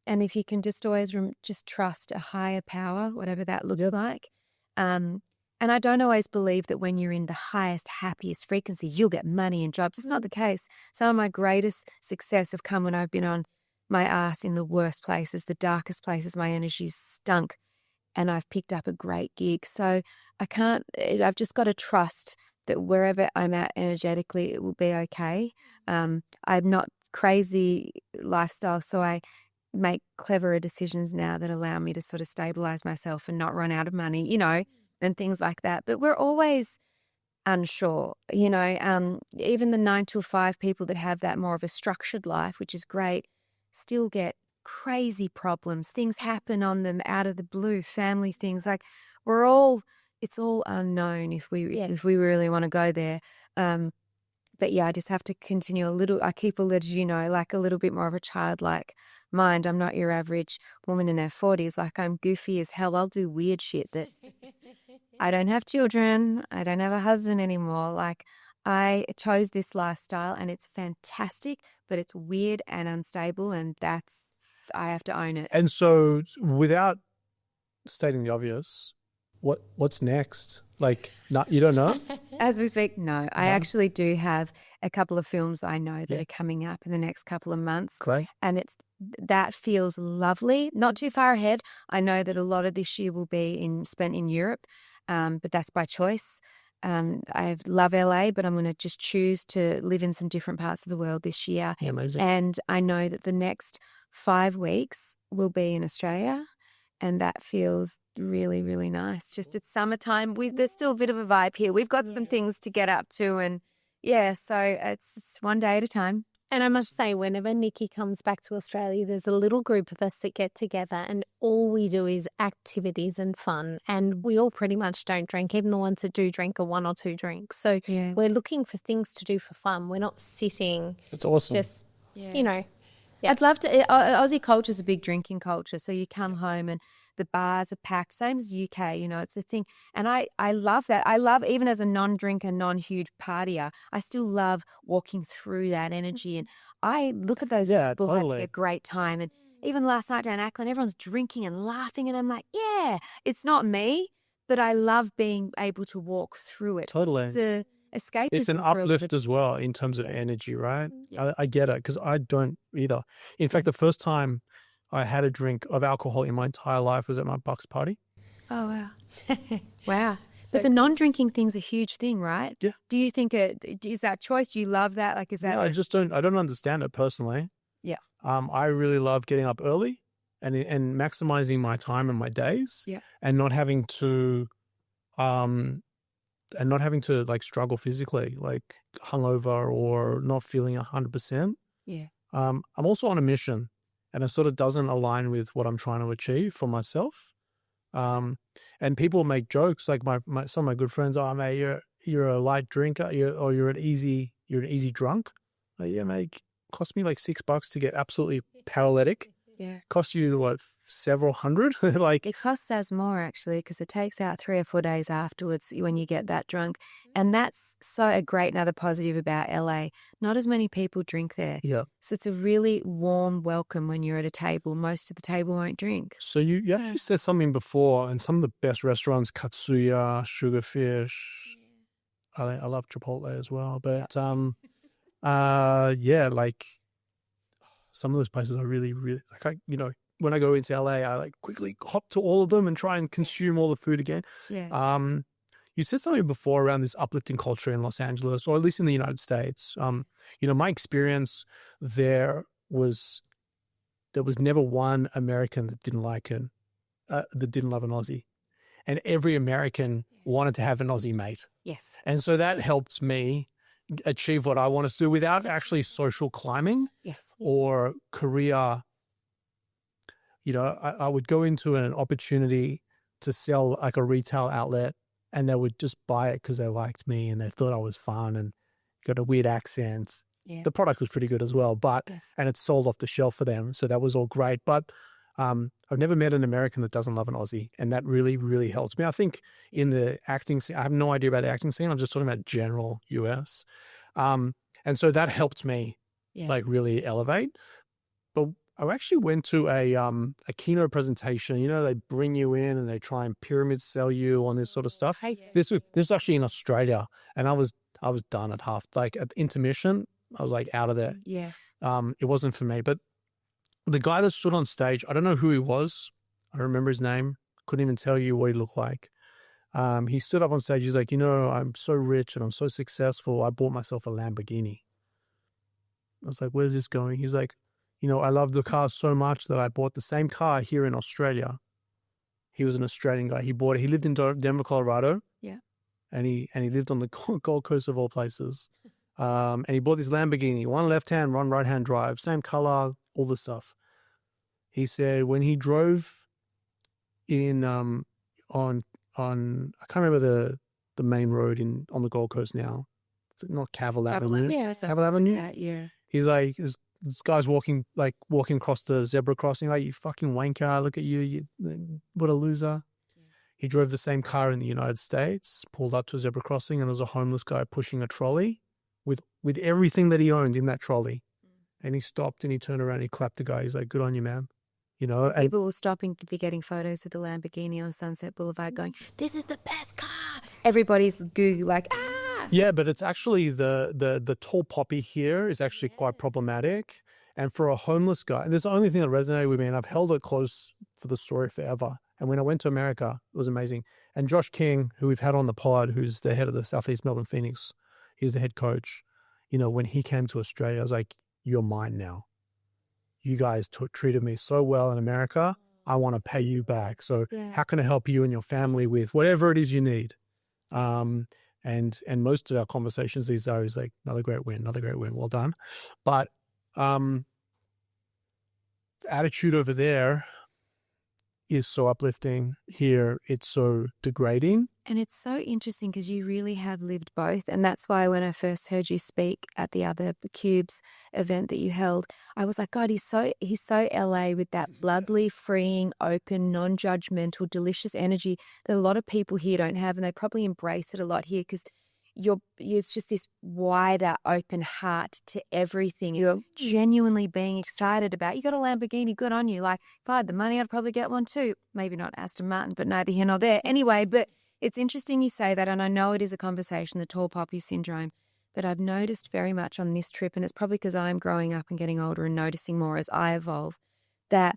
And if you can just always just trust a higher power, whatever that looks like. And I don't always believe that when you're in the highest, happiest frequency, you'll get money and jobs. It's not the case. Some of my greatest success have come when I've been on my ass in the worst places, the darkest places. My energy's stunk and I've picked up a great gig. So I've just got to trust that wherever I'm at energetically, it will be okay. I'm not crazy lifestyle, so I make cleverer decisions now that allow me to sort of stabilize myself and not run out of money, you know, and things like that. But we're always unsure, you know, even the 9 to 5 people that have that more of a structured life, which is great, still get crazy problems. Things happen on them out of the blue, family things. Like it's all unknown if we really want to go there. But yeah, I just have to continue I keep a little, you know, like a little bit more of a childlike mind. I'm not your average woman in her 40s. Like, I'm goofy as hell. I'll do weird shit that I don't have children. I don't have a husband anymore. Like, I chose this lifestyle and it's fantastic, but it's weird and unstable, and I have to own it. And so, without stating the obvious, what's next? Like, you don't know? As we speak, no. I actually do have a couple of films I know that are coming up in the next couple of months. Great. And that feels lovely. Not too far ahead. I know that a lot of this year will be spent in Europe, but that's by choice. I love LA, but I'm going to just choose to live in some different parts of the world this year. Yeah, amazing. And I know that the next 5 weeks will be in Australia. And that feels really, really nice. Just it's summertime. There's still a bit of a vibe here. We've got some things to get up to. And so it's one day at a time. And I must say, whenever Nikki comes back to Australia, there's a little group of us that get together and all we do is activities and fun. And we all pretty much don't drink. Even the ones that do drink are 1 or 2 drinks. So we're looking for things to do for fun. We're not sitting. It's awesome. Just, you know. Yeah. I'd love to. Aussie culture is a big drinking culture. So you come home and the bars are packed, same as UK, you know, it's a thing. And I love that. I love, even as a non-drinker, non-huge partier, I still love walking through that energy. And I look at those people having a great time. And even last night down Ackland, everyone's drinking and laughing. And I'm like, yeah, it's not me, but I love being able to walk through it. Totally. It's a escapism. It's an uplift as well in terms of energy, right? Yeah. I get it, because I don't either. In fact, the first time I had a drink of alcohol in my entire life was at my Bucks party. Oh, wow. Wow. But the non-drinking thing's a huge thing, right? Yeah. Do you think is that choice? Do you love that? Like, is that? I don't understand it personally. Yeah. I really love getting up early and maximizing my time and my days. Yeah. And not having to like struggle physically, like hungover or not feeling 100%. Yeah. I'm also on a mission, and it sort of doesn't align with what I'm trying to achieve for myself. And people make jokes like some of my good friends, oh mate, you're a light drinker, you're an easy drunk. Like, yeah, mate, cost me like $6 to get absolutely paralytic. Yeah. Cost you what, several hundred? Like, it costs us more actually, because it takes out 3 or 4 days afterwards when you get that drunk. And that's another positive about LA. Not as many people drink there. Yeah. So it's a really warm welcome when you're at a table. Most of the table won't drink. So you actually said something before, and some of the best restaurants, Katsuya, Sugarfish. I love Chipotle as well, but like some of those places are really, really like, when I go into LA, I like quickly hop to all of them and try and consume all the food again. Yeah. You said something before around this uplifting culture in Los Angeles, or at least in the United States. My experience there was never one American that didn't like it, that didn't love an Aussie. And every American wanted to have an Aussie mate. Yes. And so that helps me achieve what I want to do without actually social climbing. Yes. Or career. I would go into an opportunity to sell like a retail outlet, and they would just buy it because they liked me and they thought I was fun and got a weird accent. Yeah. The product was pretty good as well, and it's sold off the shelf for them. So that was all great. But I've never met an American that doesn't love an Aussie, and that really, really helps me. I think in the acting scene, I have no idea about the acting scene. I'm just talking about general US. And so that helped me like really elevate. But I actually went to a keynote presentation. They bring you in and they try and pyramid sell you on this sort of stuff. This was actually in Australia, and I was done at half. Like at the intermission, I was like out of there. Yeah. It wasn't for me. But the guy that stood on stage, I don't know who he was. I don't remember his name. Couldn't even tell you what he looked like. He stood up on stage. He's like, I'm so rich and I'm so successful. I bought myself a Lamborghini. I was like, where's this going? He's like, I love the car so much that I bought the same car here in Australia. He was an Australian guy. He lived in Denver, Colorado. Yeah. And he lived on the Gold Coast of all places. And he bought this Lamborghini, one left-hand, one right-hand drive, same color, all this stuff. He said when he drove in on I can't remember the main road on the Gold Coast now. It's not Cavill Avenue. Yeah, Cavill Avenue. yeah. He's like, this guy's walking across the zebra crossing. Like, you fucking wanker! Look at you! What a loser! Yeah. He drove the same car in the United States, pulled up to a zebra crossing, and there was a homeless guy pushing a trolley with everything that he owned in that trolley. And he stopped and he turned around and he clapped the guy. He's like, "Good on you, man." And People were stopping to be getting photos with the Lamborghini on Sunset Boulevard going, "This is the best car." Everybody's like, ah. Yeah, but it's actually the tall poppy here is actually quite problematic. And for a homeless guy, and there's the only thing that resonated with me, and I've held it close for the story forever. And when I went to America, it was amazing. And Josh King, who we've had on the pod, who's the head of the Southeast Melbourne Phoenix, he's the head coach. When he came to Australia, I was like, "You're mine now. You guys treated me so well in America. I want to pay you back. So how can I help you and your family with whatever it is you need?" And most of our conversations these days, like, another great win, well done. But the attitude over there is so uplifting. Here, it's so degrading. And it's so interesting because you really have lived both. And that's why when I first heard you speak at the other Cubes event that you held, I was like, God, he's so LA with that bloodly, freeing, open, non-judgmental, delicious energy that a lot of people here don't have. And they probably embrace it a lot here because it's just this wider, open heart to everything. You're genuinely being excited about. You got a Lamborghini, good on you. Like, if I had the money, I'd probably get one too. Maybe not Aston Martin, but neither here nor there. Anyway, but it's interesting you say that, and I know it is a conversation, the tall poppy syndrome, but I've noticed very much on this trip, and it's probably because I'm growing up and getting older and noticing more as I evolve, that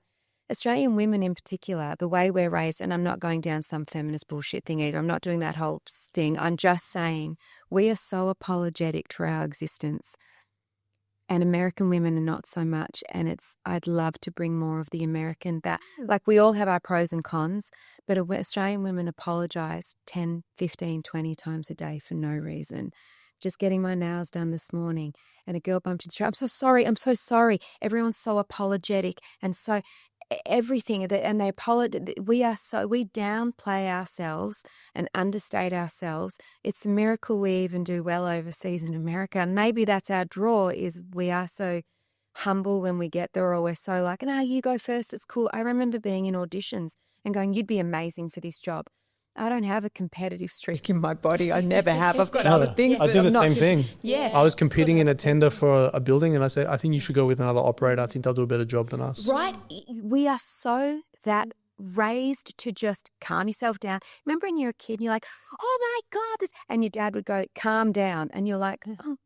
Australian women in particular, the way we're raised, and I'm not going down some feminist bullshit thing either. I'm not doing that whole thing. I'm just saying we are so apologetic to our existence. And American women are not so much. And I'd love to bring more of the American that, like, we all have our pros and cons, but Australian women apologize 10, 15, 20 times a day for no reason. Just getting my nails done this morning and a girl bumped into the street. I'm so sorry. Everyone's so apologetic and so everything and they apologize. We downplay ourselves and understate ourselves. It's a miracle we even do well overseas in America. And maybe that's our draw, is we are so humble when we get there, or we're so like, "No, you go first, it's cool." I remember being in auditions and going, "You'd be amazing for this job." I don't have a competitive streak in my body. I never have. I've got other things. I did the same thing. Yeah. I was competing in a tender for a building and I said, "I think you should go with another operator. I think they'll do a better job than us." Right. We are so that raised to just calm yourself down. Remember when you're a kid and you're like, "Oh my God," and your dad would go, "Calm down." And you're like, "Oh."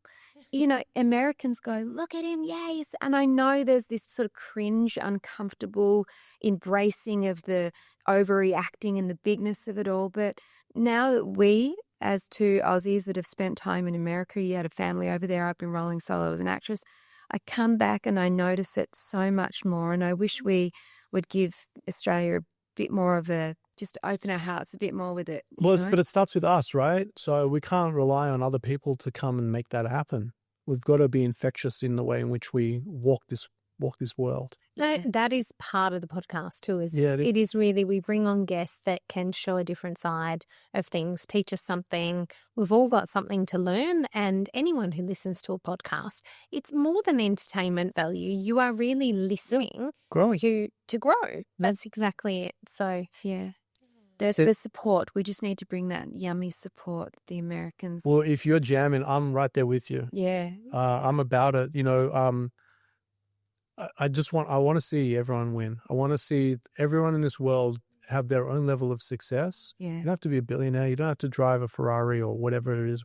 Americans go, "Look at him, yes." And I know there's this sort of cringe, uncomfortable embracing of the overreacting and the bigness of it all. But now that we, as two Aussies that have spent time in America, you had a family over there, I've been rolling solo as an actress, I come back and I notice it so much more. And I wish we would give Australia a bit more of just open our hearts a bit more with it. Well, but it starts with us, right? So we can't rely on other people to come and make that happen. We've got to be infectious in the way in which we walk this world. That is part of the podcast too. It is really, we bring on guests that can show a different side of things, teach us something. We've all got something to learn, and anyone who listens to a podcast, it's more than entertainment value. You are really listening to grow. That's exactly it. So yeah. There's the support. We just need to bring that yummy support, the Americans. Well, if you're jamming, I'm right there with you. Yeah. I'm about it. I want to see everyone win. I want to see everyone in this world have their own level of success. Yeah. You don't have to be a billionaire. You don't have to drive a Ferrari or whatever it is.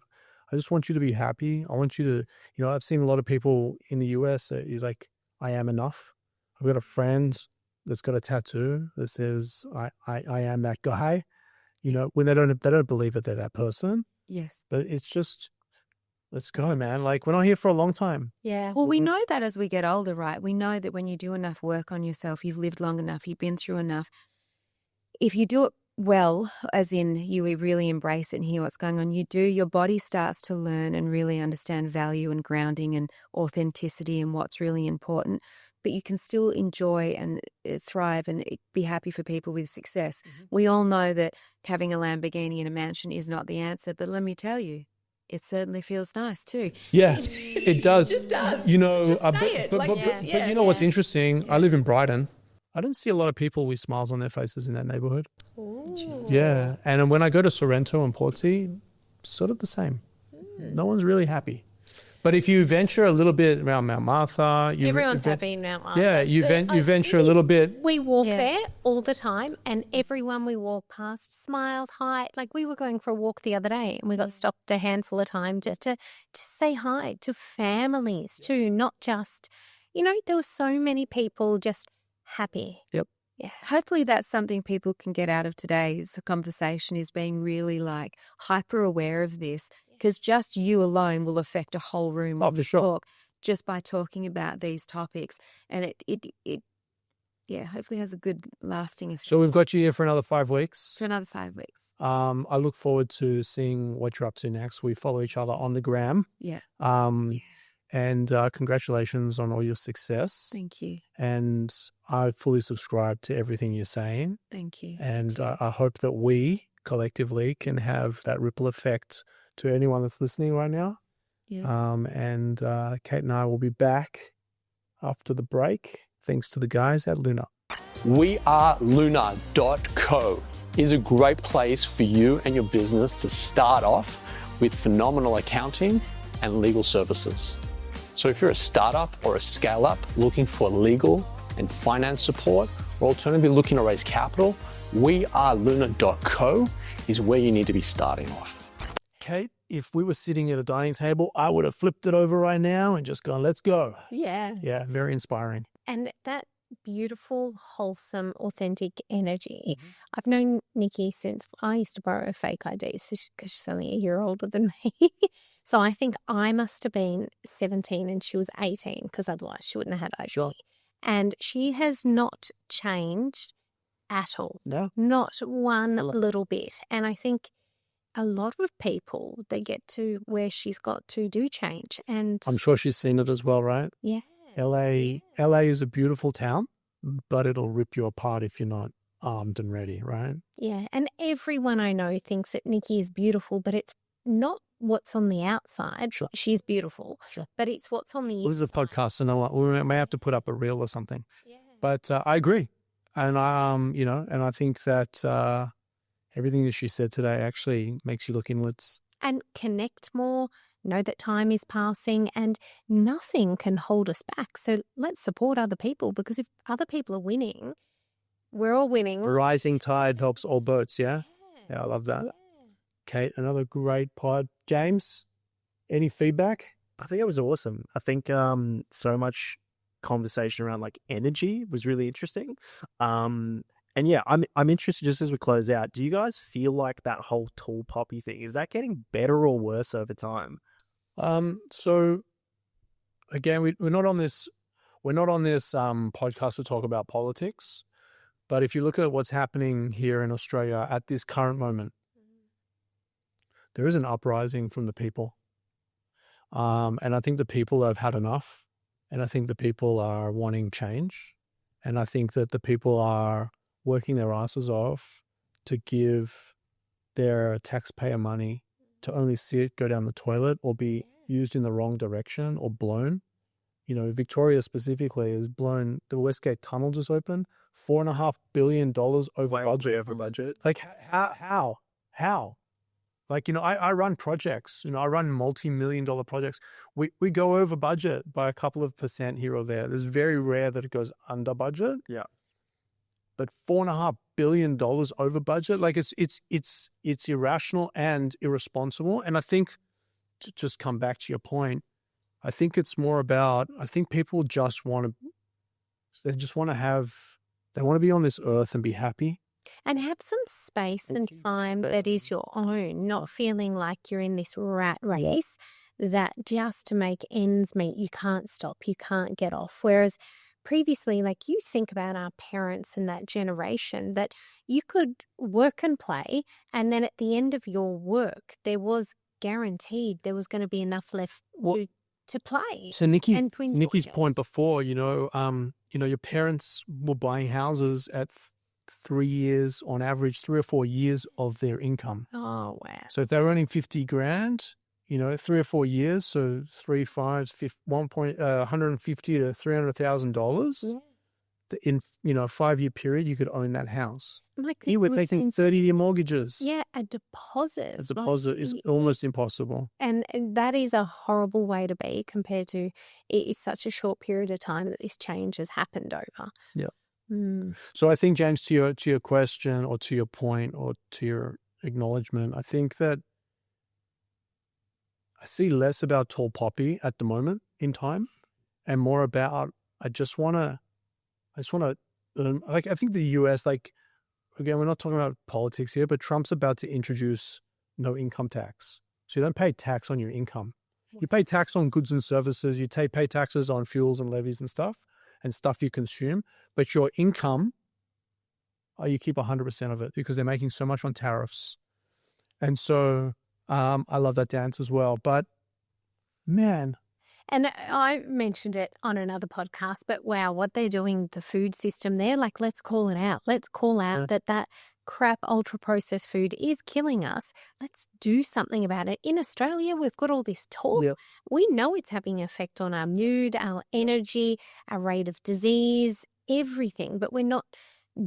I just want you to be happy. I want you to, I've seen a lot of people in the US that is like, "I am enough." I've got a friend that's got a tattoo that says, I am that guy. When they don't believe that they're that person. Yes. But it's just, let's go, man. Like, we're not here for a long time. Yeah. Well, we know that as we get older, right? We know that when you do enough work on yourself, you've lived long enough, you've been through enough. If you do it well, as in you really embrace it and hear what's going on, your body starts to learn and really understand value and grounding and authenticity and what's really important. But you can still enjoy and thrive and be happy for people with success. We all know that having a Lamborghini in a mansion is not the answer, but let me tell you, it certainly feels nice too. Yes, it does. It just does. You know, Just say it. but, Like, but, just- but yeah, you know what's yeah. interesting? I live in Brighton. I don't see a lot of people with smiles on their faces in that neighborhood. Yeah. And when I go to Sorrento and Portsea, sort of the same. No one's really happy. But if you venture a little bit around Mount Martha, Everyone's happy in Mount Martha. Yeah, you venture a little bit. We walk Yeah. there all the time, and everyone we walk past smiles, hi. Like, we were going for a walk the other day, and we got stopped a handful of times just to say hi to families too, not just, there were so many people just happy. Yep. Yeah. Hopefully that's something people can get out of today's conversation, is being really like hyper aware of this, because just you alone will affect a whole room Oh, of for sure. talk just by talking about these topics. And it hopefully has a good lasting effect So we've got you here for another 5 weeks. for another 5 weeks. I look forward to seeing what you're up to next. We follow each other on the gram. Yeah. And congratulations on all your success. Thank you. And I fully subscribe to everything you're saying. Thank you. And I hope that we collectively can have that ripple effect to anyone that's listening right now. Yeah. And Kate and I will be back after the break, thanks to the guys at Luna. weareluna.co is a great place for you and your business to start off with phenomenal accounting and legal services. So if you're a startup or a scale-up looking for legal and finance support, or alternatively looking to raise capital, weareluna.co is where you need to be starting off. Kate, if we were sitting at a dining table, I would have flipped it over right now and just gone, let's go. Yeah. Yeah, very inspiring. And that beautiful, wholesome, authentic energy. I've known Nikki since I used to borrow a fake ID because she's only a year older than me. So I think I must have been 17 and she was 18, because otherwise she wouldn't have had ID. Sure. And she has not changed at all. No. Not one little bit. And I think a lot of people, they get to where she's got to do change. And I'm sure she's seen it as well, right? yeah. LA is a beautiful town, but it'll rip you apart if you're not armed and ready, right? Yeah, and everyone I know thinks that Nikki is beautiful, but it's not what's on the outside. Sure. She's beautiful, Sure. but it's what's on the Well, this is a inside. podcast, so we may have to put up a reel or something. Yeah. But I agree, and and I think that everything that she said today actually makes you look inwards. And connect more, know that time is passing, and nothing can hold us back. So let's support other people, because if other people are winning, we're all winning. A rising tide helps all boats. Yeah, yeah, I love that. Yeah. Kate, another great pod. James, any feedback? I think it was awesome. I think so much conversation around like energy was really interesting. And yeah, I'm interested, just as we close out, do you guys feel like that whole tall poppy thing, is that getting better or worse over time? So again, we're not on this podcast to talk about politics, but if you look at what's happening here in Australia at this current moment, there is an uprising from the people. And I think the people have had enough, and I think the people are wanting change. And I think that the people are working their asses off to give their taxpayer money to only see it go down the toilet or be used in the wrong direction or blown. Victoria specifically has blown, the Westgate Tunnel just opened, $4.5 billion over budget. Over budget. Like how? Like, I run projects, I run multi-million-dollar projects. We go over budget by a couple of % here or there. It's very rare that it goes under budget. Yeah. But $4.5 billion over budget, like it's irrational and irresponsible. And I think, to just come back to your point, I think it's more about, I think people just want to be on this earth and be happy. And have some space and time that is your own, not feeling like you're in this rat race that just to make ends meet, you can't stop, you can't get off. Whereas previously, like you think about our parents and that generation, that you could work and play, and then at the end of your work, there was guaranteed there was going to be enough left Well, to play So Nikki, and to enjoy Nikki's it. point before, your parents were buying houses at 3 years on average, 3 or 4 years of their income. Oh, wow. So if they were earning 50 grand, 3 or 4 years, so 3, 5, 150 to $300,000 in a 5-year period, you could own that house. Like You were taking 30-year mortgages. Yeah, a deposit. A deposit is almost impossible. And that is a horrible way to be compared to it is such a short period of time that this change has happened over. Yeah. Mm. So I think, James, to your question or to your point or to your acknowledgement, I think that I see less about tall poppy at the moment in time and more about I just want to I think the US, again, we're not talking about politics here, but Trump's about to introduce no income tax. So you don't pay tax on your income. You pay tax on goods and services. You pay taxes on fuels and levies and stuff you consume. But your income, you keep 100% of it because they're making so much on tariffs. And so I love that dance as well. But man. And I mentioned it on another podcast, but wow, what they're doing, the food system there, let's call it out. Let's call out that crap ultra processed food is killing us. Let's do something about it. In Australia, we've got all this talk. Yep. We know it's having an effect on our mood, our energy, our rate of disease, everything, but we're not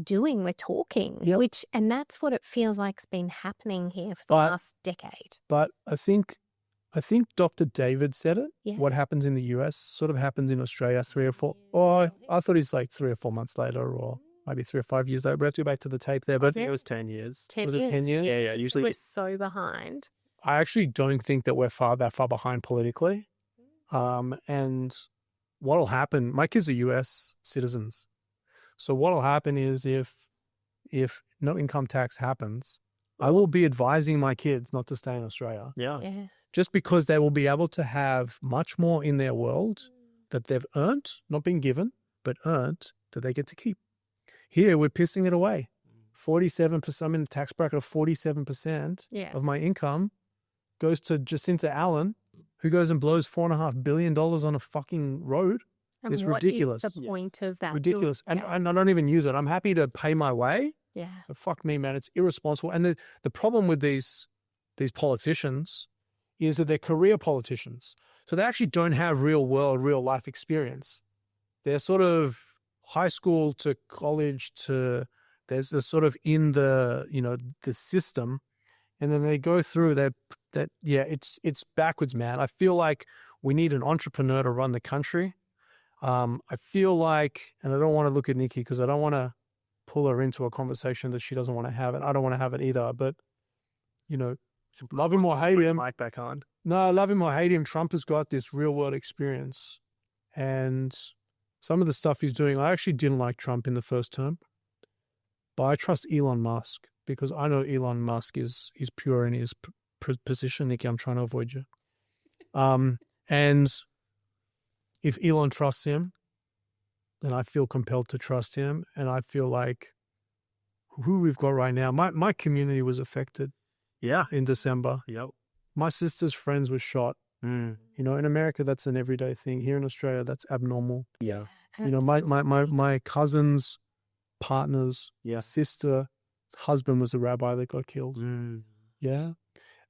doing, we're talking, Yep. and that's what it feels like's been happening here for the last decade. But I think Dr. David said it. Yeah. What happens in the US sort of happens in Australia 3 or 4. Oh, I thought it's 3 or 4 months later or maybe 3 or 5 years later. We have to go back to the tape there. But It was 10 years. 10 was it years. 10 years? Yeah. Usually We're so behind. I actually don't think that we're that far behind politically. And what'll happen, my kids are US citizens. So what'll happen is if no income tax happens, I will be advising my kids not to stay in Australia. Yeah. Yeah. Just because they will be able to have much more in their world that they've earned, not been given, but earned that they get to keep. Here, we're pissing it away. 47%, I'm in a tax bracket of 47% of my income goes to Jacinta Allen, who goes and blows $4.5 billion on a fucking road. And It's what ridiculous. is the point of that? Ridiculous. And I don't even use it. I'm happy to pay my way. Yeah. But fuck me, man. It's irresponsible. And the problem with these politicians is that they're career politicians. So they actually don't have real world, real life experience. They're sort of high school to college to, they're sort of in the, the system. And then they go through it's backwards, man. I feel like we need an entrepreneur to run the country. I feel like, and I don't want to look at Nikki because I don't want to pull her into a conversation that she doesn't want to have, and I don't want to have it either. But, love him or hate him. Mic back on. No, love him or hate him, Trump has got this real world experience. And some of the stuff he's doing, I actually didn't like Trump in the first term. But I trust Elon Musk because I know Elon Musk is pure in his position. Nikki, I'm trying to avoid you. And if Elon trusts him, then I feel compelled to trust him. And I feel like who we've got right now, my community was affected. Yeah. In December. Yep. My sister's friends were shot. In America, that's an everyday thing. Here in Australia, that's abnormal. Yeah. My cousin's partner's sister, husband was a rabbi that got killed. Yeah.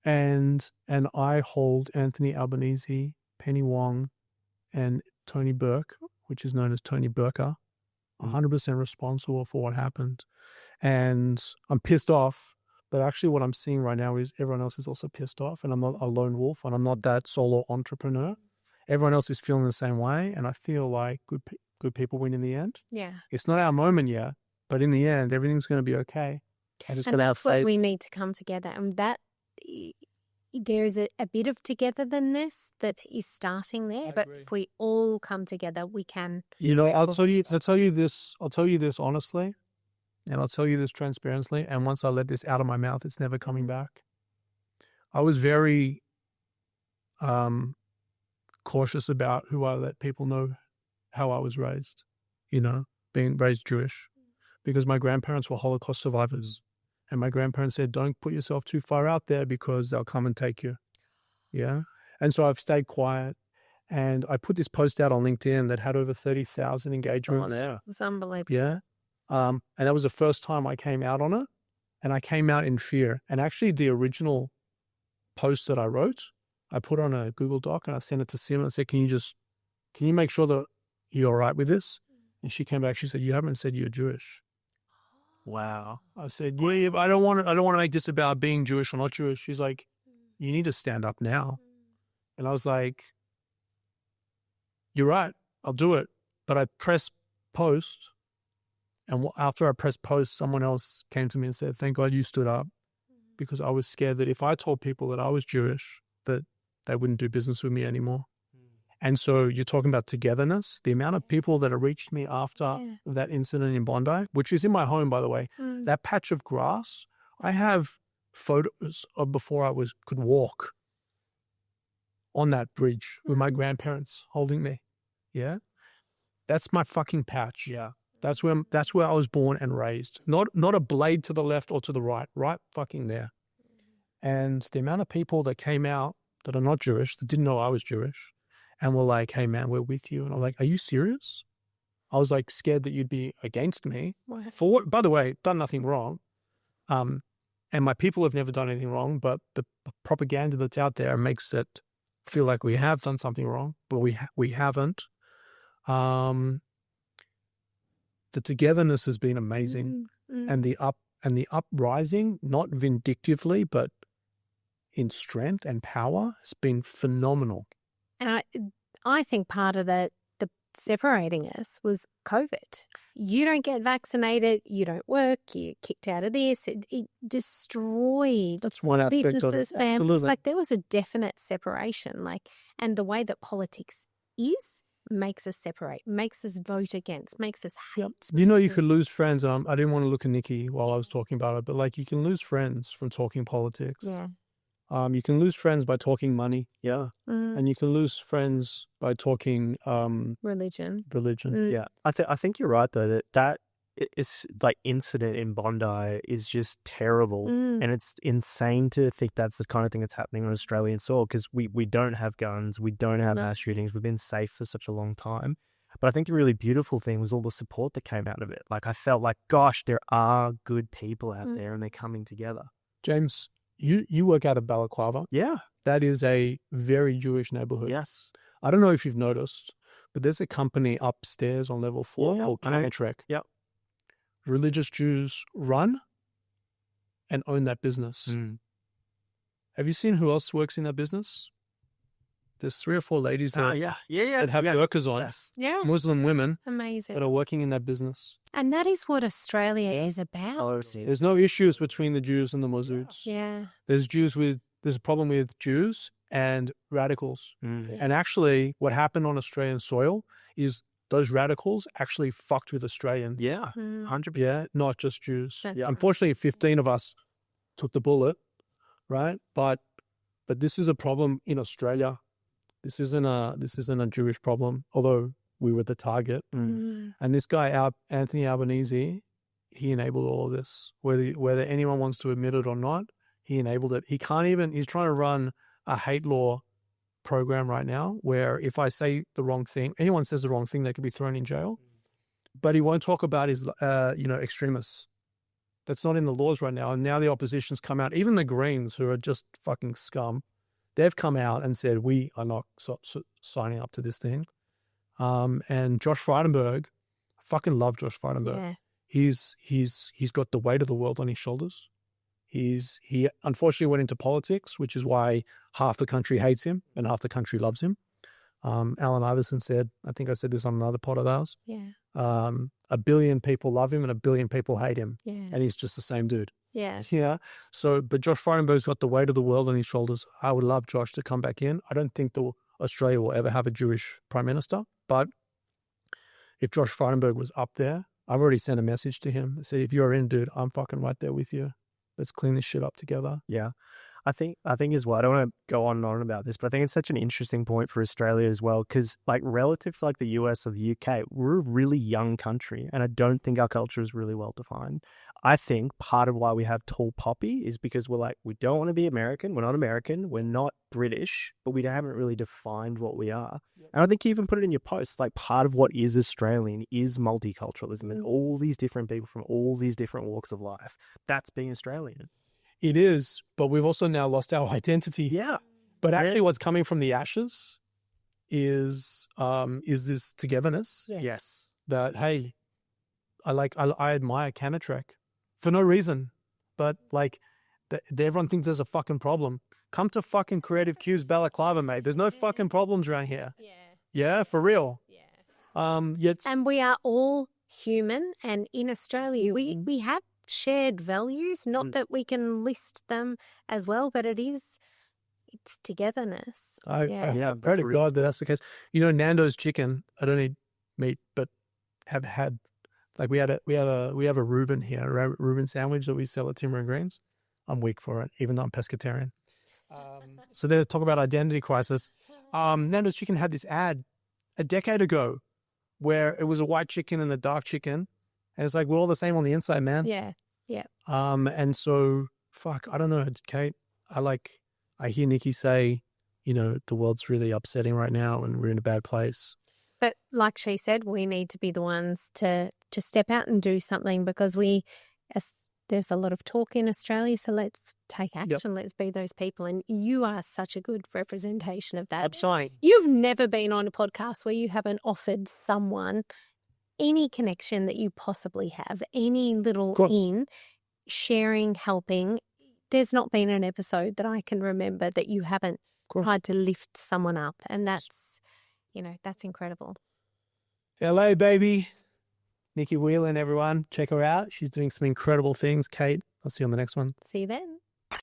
And I hold Anthony Albanese, Penny Wong, and Tony Burke, which is known as Tony Burker, 100% responsible for what happened. And I'm pissed off. But actually what I'm seeing right now is everyone else is also pissed off, and I'm not a lone wolf, and I'm not that solo entrepreneur. Everyone else is feeling the same way, and I feel like good people win in the end. Yeah. It's not our moment yet, but in the end, everything's going to be okay. And that's what we need to come together. And that there is a bit of togetherness that is starting there, but if we all come together, we can. I'll tell you this honestly. And I'll tell you this transparently, and once I let this out of my mouth, it's never coming back. I was very cautious about who I let people know how I was raised, being raised Jewish, because my grandparents were Holocaust survivors. And my grandparents said, don't put yourself too far out there because they'll come and take you. Yeah. And so I've stayed quiet. And I put this post out on LinkedIn that had over 30,000 engagements. there. It's unbelievable. Yeah. And that was the first time I came out on it. And I came out in fear. And actually the original post that I wrote, I put on a Google Doc and I sent it to Sim and I said, can you make sure that you're all right with this? And she came back, she said, you haven't said you're Jewish. Wow. I said, yeah, but I don't want to make this about being Jewish or not Jewish. She's like, you need to stand up now. And I was like, you're right, I'll do it. But I pressed post. And after I pressed post, someone else came to me and said, thank God you stood up, because I was scared that if I told people that I was Jewish, that they wouldn't do business with me anymore. And so you're talking about togetherness, the amount of people that have reached me after that incident in Bondi, which is in my home, by the way, that patch of grass, I have photos of before I could walk on that bridge with my grandparents holding me. Yeah. That's my fucking patch. Yeah. That's where I was born and raised. Not a blade to the left or to the right fucking there. And the amount of people that came out that are not Jewish, that didn't know I was Jewish, and were like, hey man, we're with you. And I'm like, are you serious? I was like scared that you'd be against me. For what, by the way, done nothing wrong. And my people have never done anything wrong, but the propaganda that's out there makes it feel like we have done something wrong, but we haven't. The togetherness has been amazing, and the uprising, not vindictively, but in strength and power, has been phenomenal. And I think part of the separating us was COVID. You don't get vaccinated, you don't work, you're kicked out of this. It destroyed That's one aspect of it. businesses, families. Absolutely. Like there was a definite separation. And the way that politics is makes us separate, makes us vote against, makes us hate. You could lose friends. I didn't want to look at Nikki while I was talking about it, but you can lose friends from talking politics. Yeah. You can lose friends by talking money. Yeah. And you can lose friends by talking Religion. religion. Yeah. I think you're right though, that is incident in Bondi is just terrible. And it's insane to think that's the kind of thing that's happening on Australian soil, because we don't have guns, we don't have mass shootings, we've been safe for such a long time. But I think the really beautiful thing was all the support that came out of it. I felt like, gosh, there are good people out there and they're coming together. James, you work out of Balaclava. Yeah. That is a very Jewish neighborhood. Yes. I don't know if you've noticed, but there's a company upstairs on level 4 called Trek. Yep. Religious Jews run and own that business. Have you seen who else works in that business? There's 3 or 4 ladies that have burqas on. Yes. Yeah. Muslim women Amazing. that are working in that business. And that is what Australia is about. There's no issues between the Jews and the Muslims. Yeah. There's a problem with Jews and radicals. And actually what happened on Australian soil is those radicals actually fucked with Australians. Yeah. 100%. Yeah, not just Jews. That's Yeah. Unfortunately, 15 of us took the bullet, right? But this is a problem in Australia. This isn't a Jewish problem, although we were the target. And this guy, Anthony Albanese, he enabled all of this. Whether anyone wants to admit it or not, he enabled it. He's trying to run a hate law program right now where if I say the wrong thing, anyone says the wrong thing, they could be thrown in jail. But he won't talk about his, extremists. That's not in the laws right now. And now the opposition's come out. Even the Greens, who are just fucking scum, they've come out and said, we are not signing up to this thing. And Josh Frydenberg, I fucking love Josh Frydenberg. Yeah. He's got the weight of the world on his shoulders. He unfortunately went into politics, which is why half the country hates him and half the country loves him. Alan Iverson said, I think I said this on another pod of ours, Yeah. 1 billion people love him and 1 billion people hate him. Yeah. And he's just the same dude. Yeah. Yeah. So, but Josh Frydenberg's got the weight of the world on his shoulders. I would love Josh to come back in. I don't think Australia will ever have a Jewish prime minister, but if Josh Frydenberg was up there, I've already sent a message to him. I said, if you're in, dude, I'm fucking right there with you. Let's clean this shit up together. Yeah. I think as well. I don't want to go on and on about this, but I think it's such an interesting point for Australia as well, because like relative to like the US or the UK, we're a really young country, and I don't think our culture is really well defined. I think part of why we have tall poppy is because we're like, we don't want to be American. We're not American. We're not British, but we haven't really defined what we are. And I think you even put it in your post, like part of what is Australian is multiculturalism. It's all these different people from all these different walks of life. That's being Australian. It is, but we've also now lost our identity. Yeah. But actually what's coming from the ashes is this togetherness. Yes. That, hey, I admire Canatrek for no reason, but like everyone thinks there's a fucking problem. Come to fucking Creative Cubes Balaclava, mate. There's no fucking problems around here. Yeah, for real. And we are all human, and in Australia we have shared values, not that we can list them as well, but it's togetherness. I pray to God that that's the case. You know, Nando's chicken, I don't eat meat, but have had, like we have a Reuben here, a Reuben sandwich that we sell at Timber and Greens. I'm weak for it, even though I'm pescatarian. So they talk about identity crisis. Nando's chicken had this ad a decade ago where it was a white chicken and a dark chicken. And it's like, we're all the same on the inside, man. Yeah. And so, fuck, I don't know, Kate. I hear Nikki say, you know, the world's really upsetting right now and we're in a bad place. But like she said, we need to be the ones to step out and do something, because there's a lot of talk in Australia, so let's take action. Let's be those people. And you are such a good representation of that. Absolutely. You've never been on a podcast where you haven't offered someone any connection that you possibly have, any little sharing, helping. There's not been an episode that I can remember that you haven't tried to lift someone up. And that's incredible. LA, baby. Nikki Whelan, everyone. Check her out. She's doing some incredible things. Kate, I'll see you on the next one. See you then.